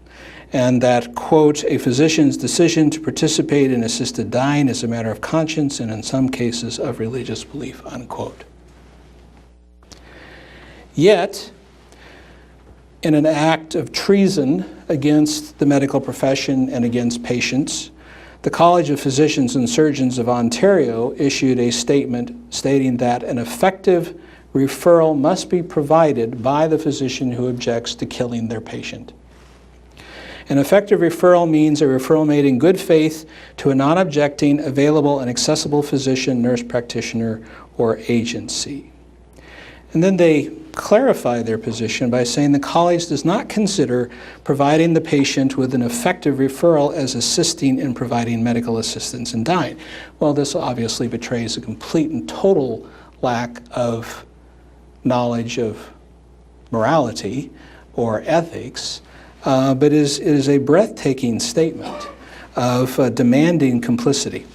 Speaker 2: and that, quote, a physician's decision to participate in assisted dying is a matter of conscience and in some cases of religious belief, unquote. Yet, in an act of treason against the medical profession and against patients, the College of Physicians and Surgeons of Ontario issued a statement stating that an effective referral must be provided by the physician who objects to killing their patient. An effective referral means a referral made in good faith to a non-objecting, available, and accessible physician, nurse practitioner, or agency. And then they clarify their position by saying the college does not consider providing the patient with an effective referral as assisting in providing medical assistance in dying. Well, this obviously betrays a complete and total lack of knowledge of morality or ethics, but it is a breathtaking statement of demanding complicity.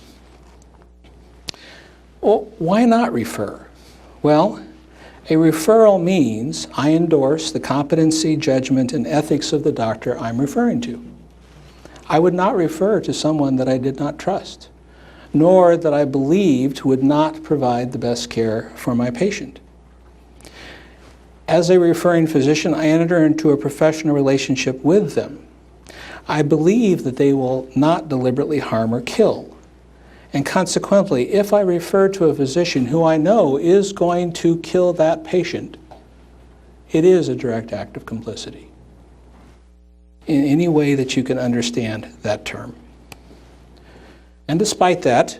Speaker 2: Well, why not refer? Well, a referral means I endorse the competency, judgment, and ethics of the doctor I'm referring to. I would not refer to someone that I did not trust, nor that I believed would not provide the best care for my patient. As a referring physician, I enter into a professional relationship with them. I believe that they will not deliberately harm or kill. And consequently, if I refer to a physician who I know is going to kill that patient, it is a direct act of complicity in any way that you can understand that term. And despite that,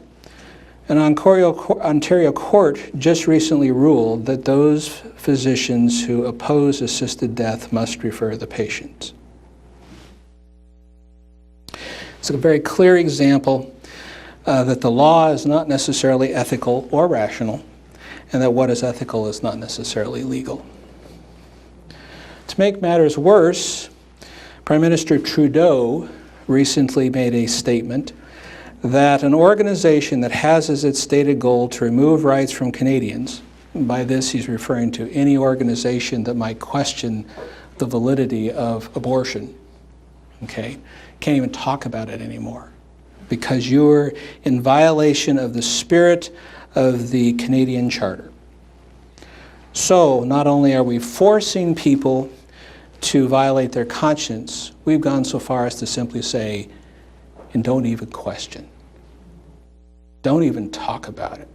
Speaker 2: an Ontario court just recently ruled that those physicians who oppose assisted death must refer the patient. It's a very clear example that the law is not necessarily ethical or rational, and that what is ethical is not necessarily legal. To make matters worse, Prime Minister Trudeau recently made a statement that an organization that has as its stated goal to remove rights from Canadians, and by this he's referring to any organization that might question the validity of abortion, okay, can't even talk about it anymore because you're in violation of the spirit of the Canadian Charter. So not only are we forcing people to violate their conscience, we've gone so far as to simply say, and don't even question. Don't even talk about it.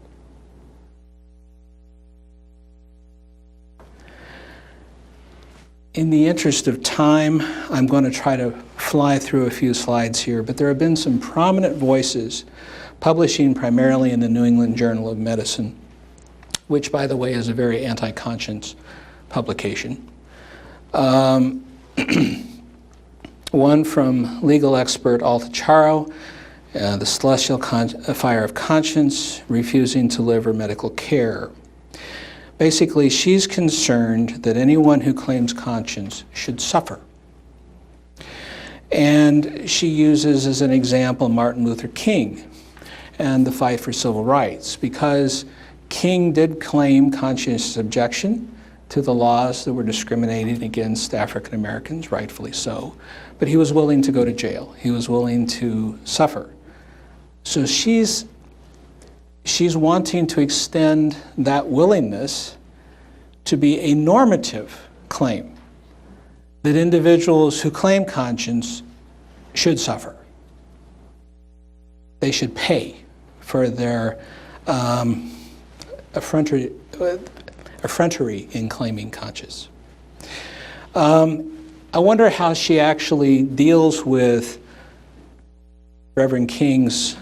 Speaker 2: In the interest of time, I'm going to try to fly through a few slides here, but there have been some prominent voices publishing primarily in the New England Journal of Medicine, which, by the way, is a very anti-conscience publication. One from legal expert Alta Charo, the celestial fire of conscience, refusing to deliver medical care. Basically, she's concerned that anyone who claims conscience should suffer. And she uses as an example Martin Luther King and the fight for civil rights, because King did claim conscientious objection to the laws that were discriminating against African Americans, rightfully so, but he was willing to go to jail. He was willing to suffer. So she's wanting to extend that willingness to be a normative claim, that individuals who claim conscience should suffer. They should pay for their effrontery in claiming conscience. I wonder how she actually deals with Reverend King's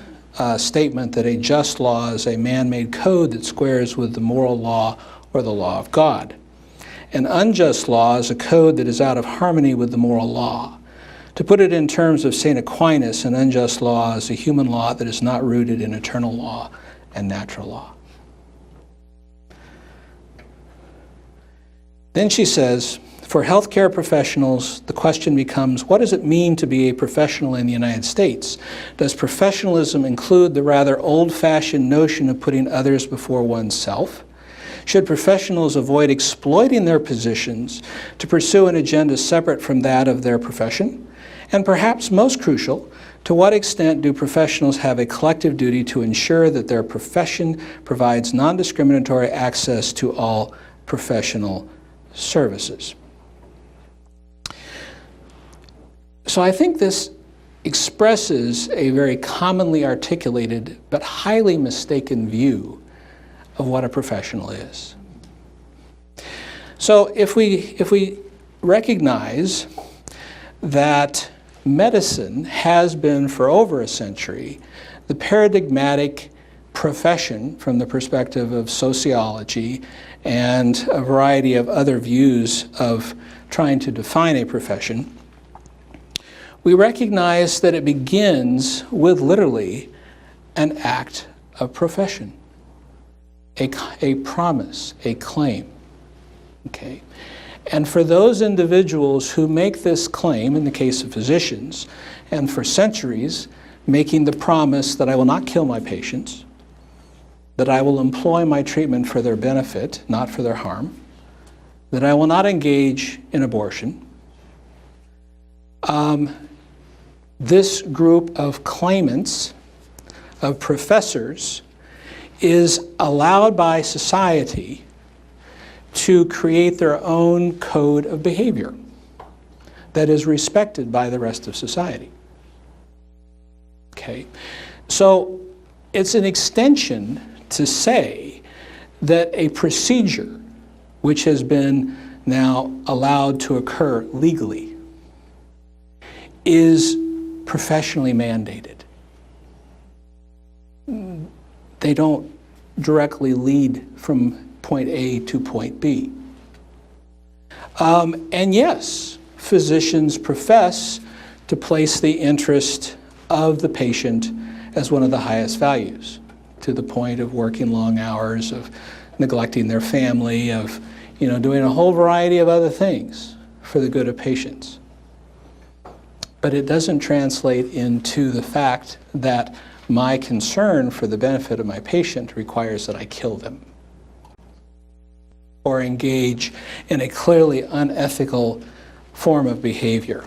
Speaker 2: statement that a just law is a man-made code that squares with the moral law or the law of God. An unjust law is a code that is out of harmony with the moral law. To put it in terms of St. Aquinas, an unjust law is a human law that is not rooted in eternal law and natural law. Then she says, for healthcare professionals, the question becomes, what does it mean to be a professional in the United States? Does professionalism include the rather old-fashioned notion of putting others before oneself? Should professionals avoid exploiting their positions to pursue an agenda separate from that of their profession? And perhaps most crucial, to what extent do professionals have a collective duty to ensure that their profession provides non-discriminatory access to all professional services? So I think this expresses a very commonly articulated but highly mistaken view of what a professional is. So if we recognize that medicine has been for over a century the paradigmatic profession from the perspective of sociology and a variety of other views of trying to define a profession, we recognize that it begins with literally an act of profession, a promise, a claim. Okay? And for those individuals who make this claim, in the case of physicians, and for centuries, making the promise that I will not kill my patients, that I will employ my treatment for their benefit, not for their harm, that I will not engage in abortion, this group of claimants, of professors, is allowed by society to create their own code of behavior that is respected by the rest of society. Okay, so it's an extension to say that a procedure which has been now allowed to occur legally is professionally mandated. They don't directly lead from point A to point B. And yes, physicians profess to place the interest of the patient as one of the highest values, to the point of working long hours, of neglecting their family, of doing a whole variety of other things for the good of patients. But it doesn't translate into the fact that my concern for the benefit of my patient requires that I kill them or engage in a clearly unethical form of behavior.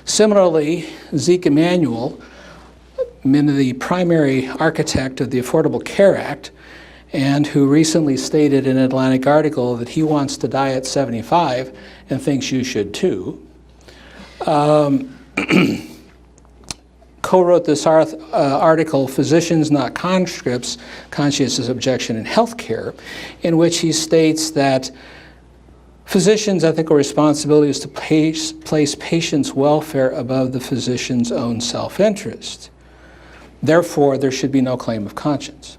Speaker 2: Similarly, Zeke Emanuel, the primary architect of the Affordable Care Act, and who recently stated in an Atlantic article that he wants to die at 75 and thinks you should too, co-wrote this article, Physicians Not Conscripts, Conscientious Objection in Healthcare, in which he states that physicians' ethical responsibility is to place patients' welfare above the physician's own self-interest. Therefore, there should be no claim of conscience.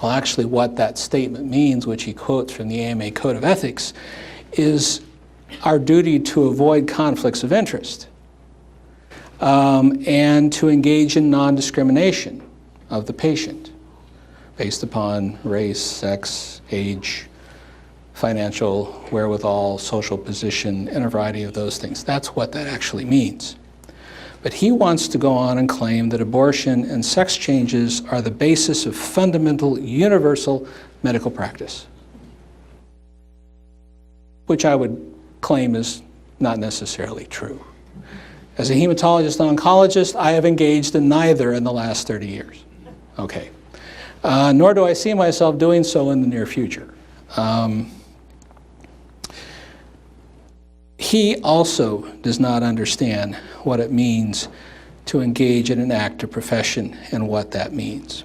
Speaker 2: Well, actually, what that statement means, which he quotes from the AMA Code of Ethics, is our duty to avoid conflicts of interest and to engage in non-discrimination of the patient based upon race, sex, age, financial wherewithal, social position, and a variety of those things. That's what that actually means. But he wants to go on and claim that abortion and sex changes are the basis of fundamental universal medical practice, which I would claim is not necessarily true. As a hematologist-oncologist, I have engaged in neither in the last 30 years. Okay. Nor do I see myself doing so in the near future. He also does not understand what it means to engage in an active profession and what that means.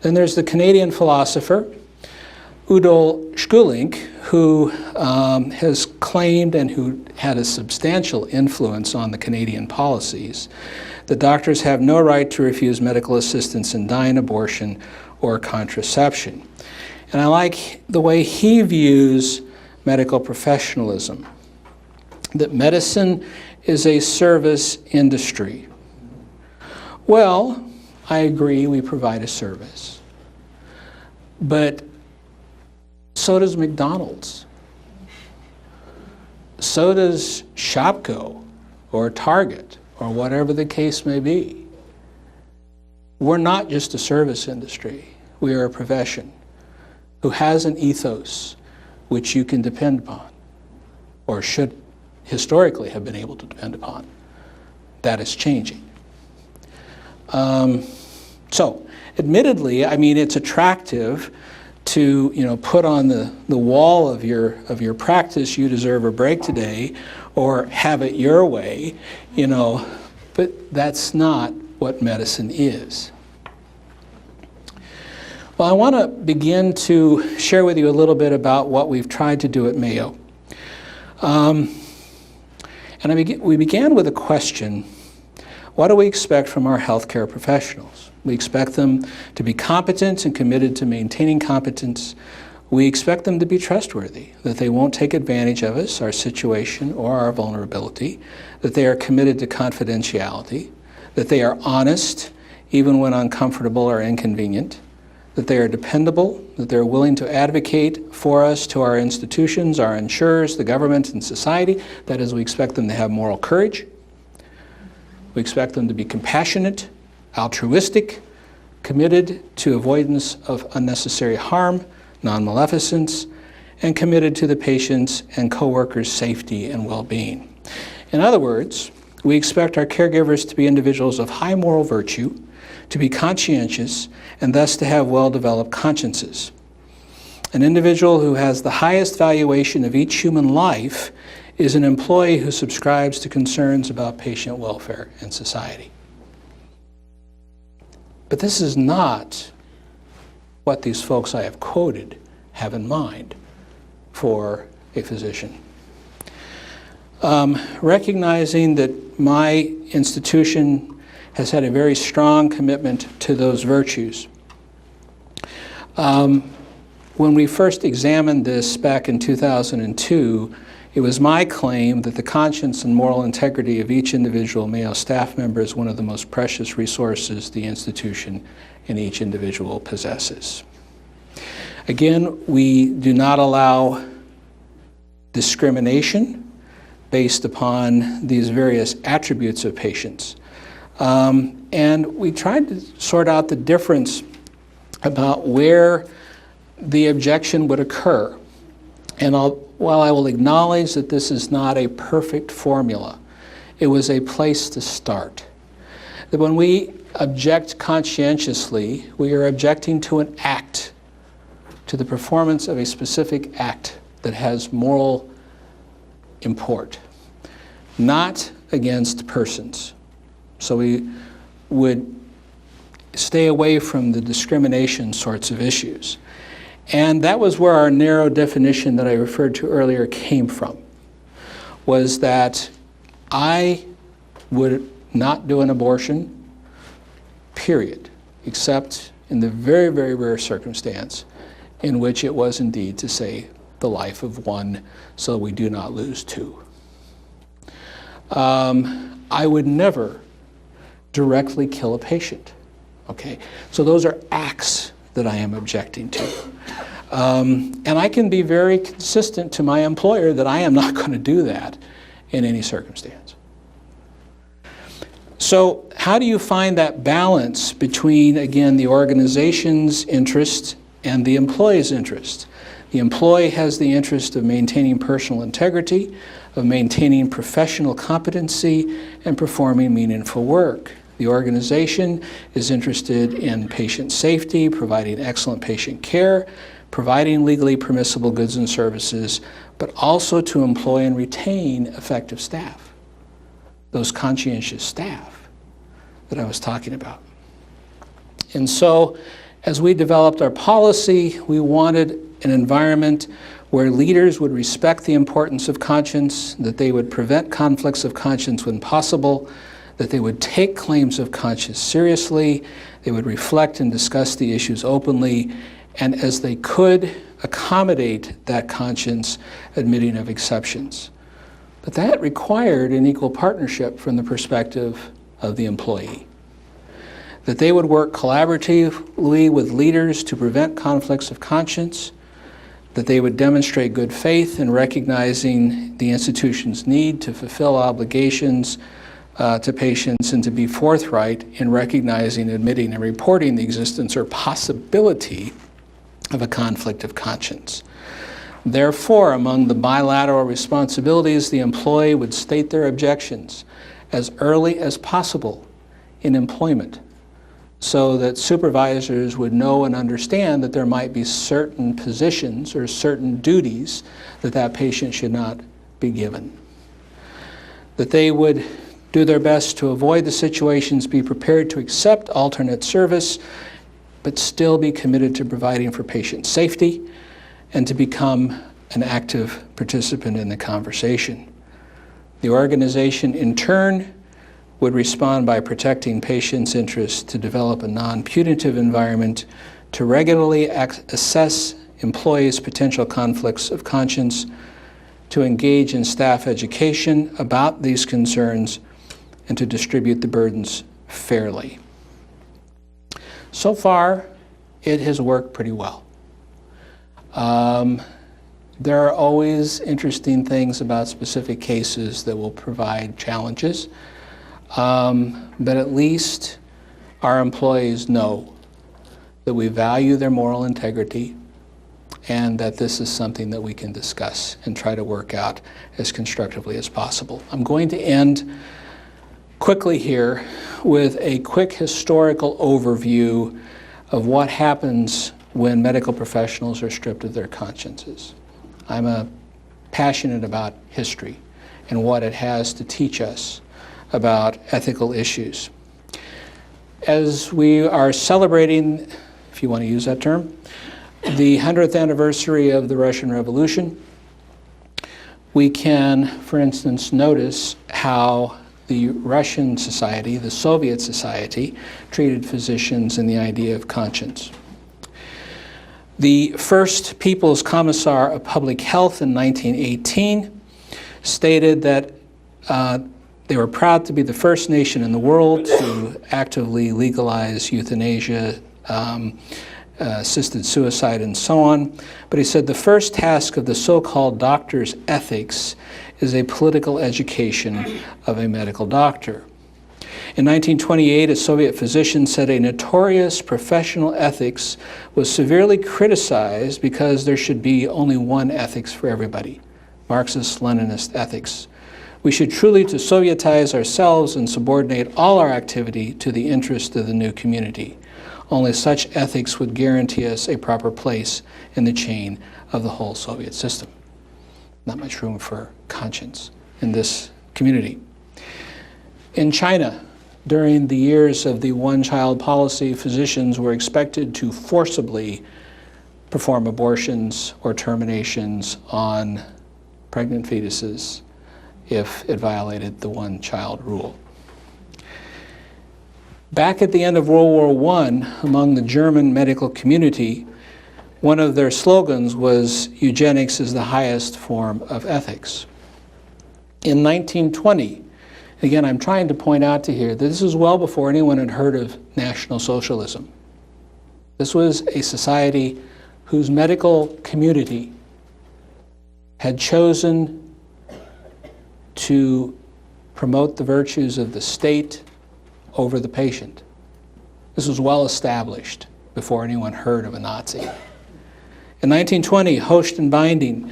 Speaker 2: Then there's the Canadian philosopher, Udo Schulink, who has claimed and who had a substantial influence on the Canadian policies that doctors have no right to refuse medical assistance in dying, abortion, or contraception. And I like the way he views medical professionalism, that medicine is a service industry. Well, I agree, we provide a service. But so does McDonald's. So does Shopko or Target or whatever the case may be. We're not just a service industry. We are a profession who has an ethos which you can depend upon, or should historically have been able to depend upon. That is changing. So, admittedly, I mean, it's attractive to put on the wall of your practice, you deserve a break today, or have it your way, but that's not what medicine is. Well, I want to begin to share with you a little bit about what we've tried to do at Mayo. We began with a question: what do we expect from our healthcare professionals? We expect them to be competent and committed to maintaining competence. We expect them to be trustworthy, that they won't take advantage of us, our situation, or our vulnerability, that they are committed to confidentiality, that they are honest, even when uncomfortable or inconvenient, that they are dependable, that they're willing to advocate for us to our institutions, our insurers, the government, and society. That is, we expect them to have moral courage. We expect them to be compassionate, altruistic, committed to avoidance of unnecessary harm, non-maleficence, and committed to the patient's and coworkers' safety and well-being. In other words, we expect our caregivers to be individuals of high moral virtue, to be conscientious, and thus to have well-developed consciences. An individual who has the highest valuation of each human life is an employee who subscribes to concerns about patient welfare and society. But this is not what these folks I have quoted have in mind for a physician. Recognizing that my institution has had a very strong commitment to those virtues. When we first examined this back in 2002, it was my claim that the conscience and moral integrity of each individual Mayo staff member is one of the most precious resources the institution and each individual possesses. Again, we do not allow discrimination based upon these various attributes of patients. And we tried to sort out the difference about where the objection would occur. And while I will acknowledge that this is not a perfect formula, it was a place to start. That when we object conscientiously, we are objecting to an act, to the performance of a specific act that has moral import, not against persons. So we would stay away from the discrimination sorts of issues. And that was where our narrow definition that I referred to earlier came from, was that I would not do an abortion, period, except in the very, very rare circumstance in which it was indeed to save the life of one so we do not lose two. I would never directly kill a patient, okay? So those are acts that I am objecting to. And I can be very consistent to my employer that I am not going to do that in any circumstance. So how do you find that balance between, again, the organization's interest and the employee's interest? The employee has the interest of maintaining personal integrity, of maintaining professional competency, and performing meaningful work. The organization is interested in patient safety, providing excellent patient care, providing legally permissible goods and services, but also to employ and retain effective staff, those conscientious staff that I was talking about. And so, as we developed our policy, we wanted an environment where leaders would respect the importance of conscience, that they would prevent conflicts of conscience when possible, that they would take claims of conscience seriously, they would reflect and discuss the issues openly, and as they could, accommodate that conscience, admitting of exceptions. But that required an equal partnership from the perspective of the employee. That they would work collaboratively with leaders to prevent conflicts of conscience, that they would demonstrate good faith in recognizing the institution's need to fulfill obligations to patients, and to be forthright in recognizing, admitting, and reporting the existence or possibility of a conflict of conscience. Therefore, among the bilateral responsibilities, the employee would state their objections as early as possible in employment, so that supervisors would know and understand that there might be certain positions or certain duties that that patient should not be given. That they would do their best to avoid the situations, be prepared to accept alternate service, but still be committed to providing for patient safety and to become an active participant in the conversation. The organization, in turn, would respond by protecting patients' interests to develop a non-punitive environment, to regularly assess employees' potential conflicts of conscience, to engage in staff education about these concerns, and to distribute the burdens fairly. So far, it has worked pretty well. There are always interesting things about specific cases that will provide challenges, but at least our employees know that we value their moral integrity and that this is something that we can discuss and try to work out as constructively as possible. I'm going to end quickly here with a quick historical overview of what happens when medical professionals are stripped of their consciences. I'm passionate about history and what it has to teach us about ethical issues. As we are celebrating, if you want to use that term, the 100th anniversary of the Russian Revolution, we can, for instance, notice how the Russian society, the Soviet society, treated physicians and the idea of conscience. The first People's Commissar of Public Health in 1918 stated that they were proud to be the first nation in the world to actively legalize euthanasia, assisted suicide, and so on. But he said the first task of the so-called doctor's ethics is a political education of a medical doctor. In 1928, a Soviet physician said a notorious professional ethics was severely criticized because there should be only one ethics for everybody, Marxist-Leninist ethics. We should truly to Sovietize ourselves and subordinate all our activity to the interest of the new community. Only such ethics would guarantee us a proper place in the chain of the whole Soviet system. Not much room for conscience in this community. In China, during the years of the one-child policy, physicians were expected to forcibly perform abortions or terminations on pregnant fetuses if it violated the one-child rule. Back at the end of World War I, among the German medical community, one of their slogans was, "Eugenics is the highest form of ethics." In 1920, again, I'm trying to point out to here that this was well before anyone had heard of National Socialism. This was a society whose medical community had chosen to promote the virtues of the state over the patient. This was well established before anyone heard of a Nazi. In 1920, Host and Binding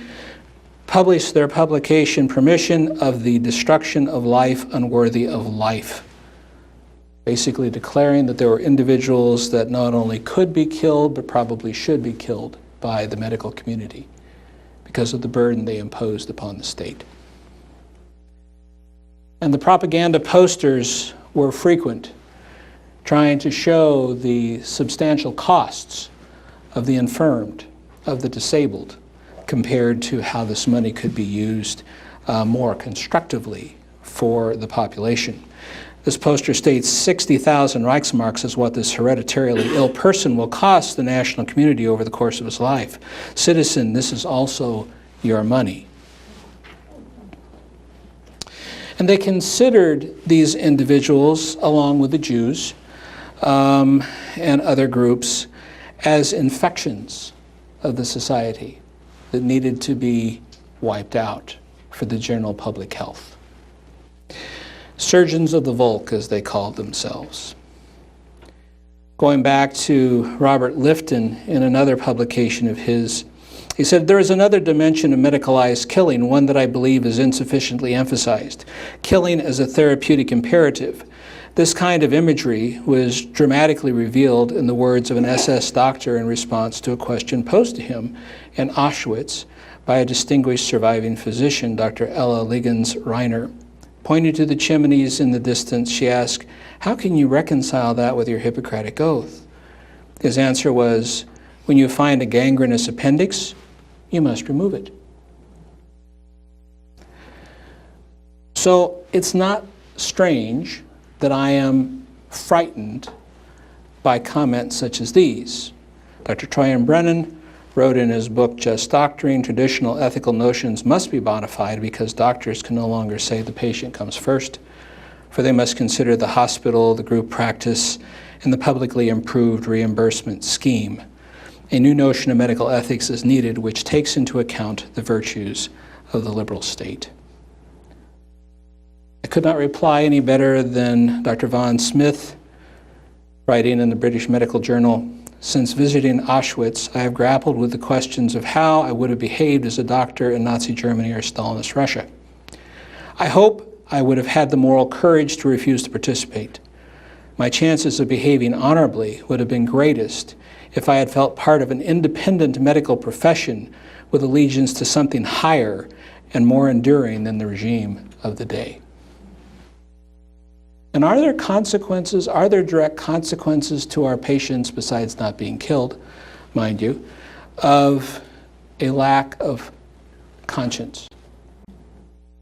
Speaker 2: published their publication, Permission of the Destruction of Life Unworthy of Life, basically declaring that there were individuals that not only could be killed, but probably should be killed by the medical community because of the burden they imposed upon the state. And the propaganda posters were frequent, trying to show the substantial costs of the infirmed, of the disabled, compared to how this money could be used more constructively for the population. This poster states 60,000 Reichsmarks is what this hereditarily ill person will cost the national community over the course of his life. Citizen, this is also your money. And they considered these individuals, along with the Jews and other groups, as infections of the society that needed to be wiped out for the general public health. Surgeons of the Volk, as they called themselves. Going back to Robert Lifton in another publication of his, he said, "There is another dimension of medicalized killing, one that I believe is insufficiently emphasized. Killing as a therapeutic imperative. This kind of imagery was dramatically revealed in the words of an SS doctor in response to a question posed to him in Auschwitz by a distinguished surviving physician, Dr. Ella Liggins-Reiner. Pointing to the chimneys in the distance, she asked, 'How can you reconcile that with your Hippocratic oath?' His answer was, 'When you find a gangrenous appendix, you must remove it.'" So it's not strange that I am frightened by comments such as these. Dr. Troyan Brennan wrote in his book, Just Doctoring, traditional ethical notions must be modified because doctors can no longer say the patient comes first, for they must consider the hospital, the group practice, and the publicly improved reimbursement scheme. A new notion of medical ethics is needed which takes into account the virtues of the liberal state. I could not reply any better than Dr. Von Smith, writing in the British Medical Journal, "Since visiting Auschwitz, I have grappled with the questions of how I would have behaved as a doctor in Nazi Germany or Stalinist Russia. I hope I would have had the moral courage to refuse to participate. My chances of behaving honorably would have been greatest if I had felt part of an independent medical profession with allegiance to something higher and more enduring than the regime of the day. And are there consequences, are there direct consequences to our patients, besides not being killed, mind you, of a lack of conscience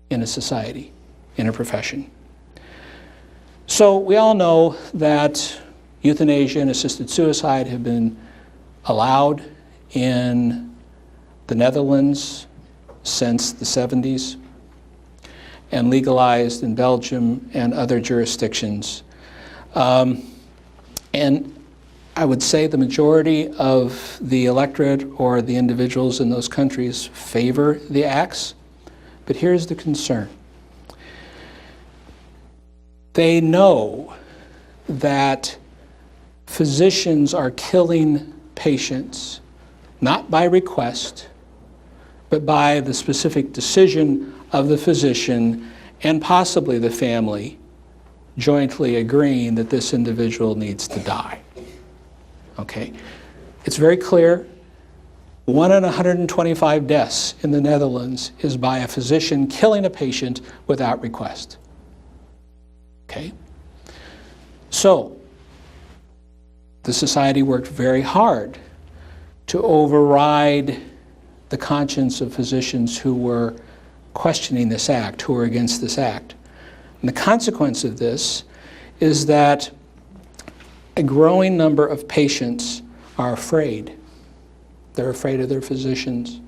Speaker 2: in a society, in a profession? So we all know that euthanasia and assisted suicide have been allowed in the Netherlands since the 70s and legalized in Belgium and other jurisdictions. And I would say the majority of the electorate or the individuals in those countries favor the acts, but here's the concern. They know that physicians are killing patients, not by request, but by the specific decision of the physician and possibly the family jointly agreeing that this individual needs to die. Okay? It's very clear. 1 in 125 deaths in the Netherlands is by a physician killing a patient without request. Okay? So, the society worked very hard to override the conscience of physicians who were questioning this act, who were against this act. And the consequence of this is that a growing number of patients are afraid. They're afraid of their physicians.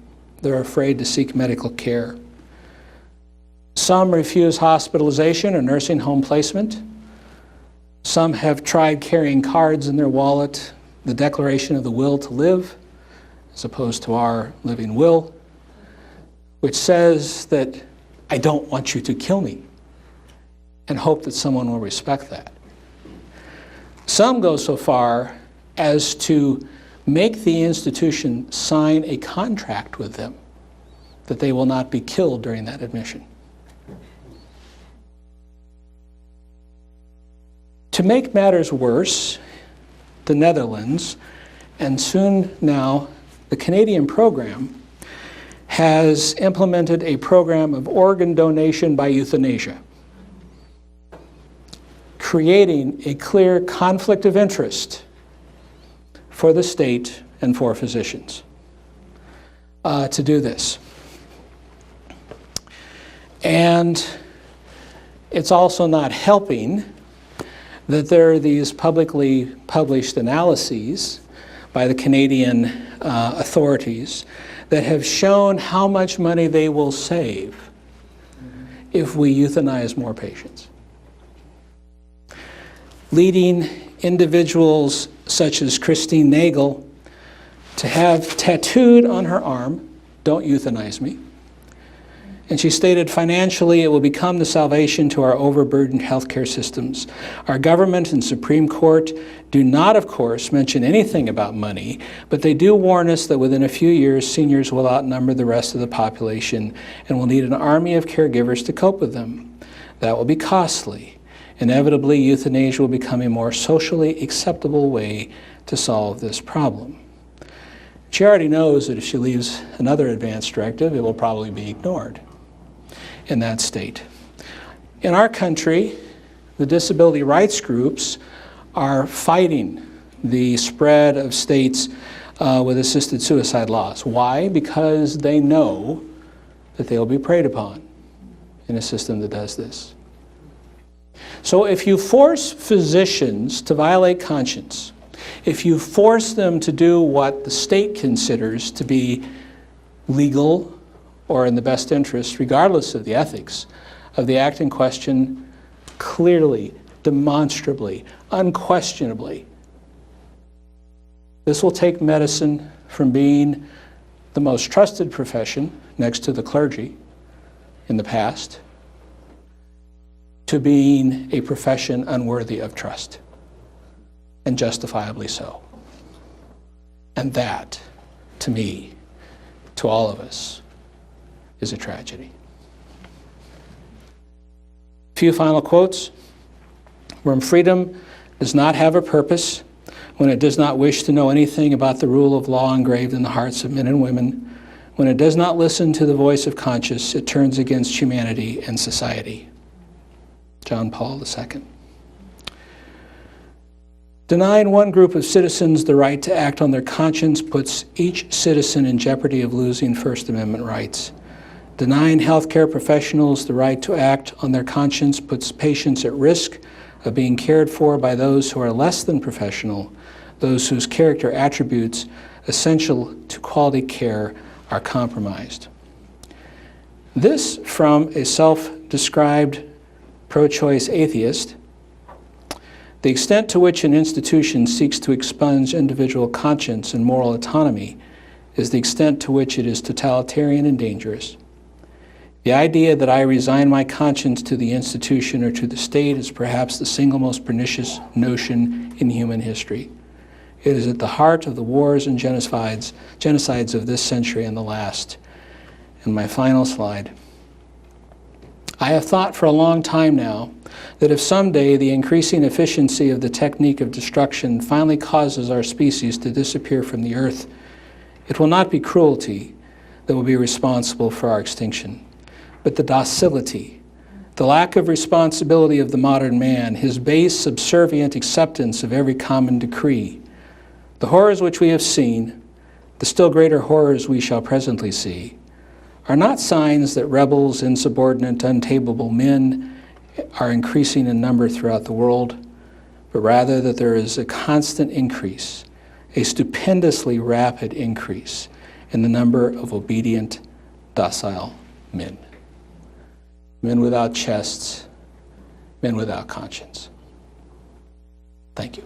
Speaker 2: They're afraid to seek medical care. Some refuse hospitalization or nursing home placement. Some have tried carrying cards in their wallet, the declaration of the will to live, as opposed to our living will, which says that I don't want you to kill me, and hope that someone will respect that. Some go so far as to make the institution sign a contract with them that they will not be killed during that admission. To make matters worse, the Netherlands, and soon now the Canadian program, has implemented a program of organ donation by euthanasia, creating a clear conflict of interest for the state and for physicians to do this. And it's also not helping that there are these publicly published analyses by the Canadian authorities that have shown how much money they will save if we euthanize more patients. Leading individuals such as Christine Nagel to have tattooed on her arm, "Don't euthanize me." And she stated, financially, it will become the salvation to our overburdened healthcare systems. Our government and Supreme Court do not, of course, mention anything about money, but they do warn us that within a few years, seniors will outnumber the rest of the population and will need an army of caregivers to cope with them. That will be costly. Inevitably, euthanasia will become a more socially acceptable way to solve this problem. She already knows that if she leaves another advance directive, it will probably be ignored in that state. In our country, the disability rights groups are fighting the spread of states with assisted suicide laws. Why? Because they know that they will be preyed upon in a system that does this. So if you force physicians to violate conscience, if you force them to do what the state considers to be legal or in the best interest, regardless of the ethics of the act in question, clearly, demonstrably, unquestionably, this will take medicine from being the most trusted profession next to the clergy in the past to being a profession unworthy of trust, and justifiably so. And that, to me, to all of us, is a tragedy. A few final quotes. From freedom does not have a purpose, when it does not wish to know anything about the rule of law engraved in the hearts of men and women, when it does not listen to the voice of conscience, it turns against humanity and society. John Paul II. Denying one group of citizens the right to act on their conscience puts each citizen in jeopardy of losing First Amendment rights. Denying healthcare professionals the right to act on their conscience puts patients at risk of being cared for by those who are less than professional, those whose character attributes essential to quality care are compromised. This from a self-described pro-choice atheist. The extent to which an institution seeks to expunge individual conscience and moral autonomy is the extent to which it is totalitarian and dangerous. The idea that I resign my conscience to the institution or to the state is perhaps the single most pernicious notion in human history. It is at the heart of the wars and genocides of this century and the last. And my final slide. I have thought for a long time now that if someday the increasing efficiency of the technique of destruction finally causes our species to disappear from the earth, it will not be cruelty that will be responsible for our extinction, but the docility, the lack of responsibility of the modern man, his base, subservient acceptance of every common decree. The horrors which we have seen, the still greater horrors we shall presently see, are not signs that rebels, insubordinate, untamable men are increasing in number throughout the world, but rather that there is a constant increase, a stupendously rapid increase in the number of obedient, docile men. Men without chests, men without conscience. Thank you.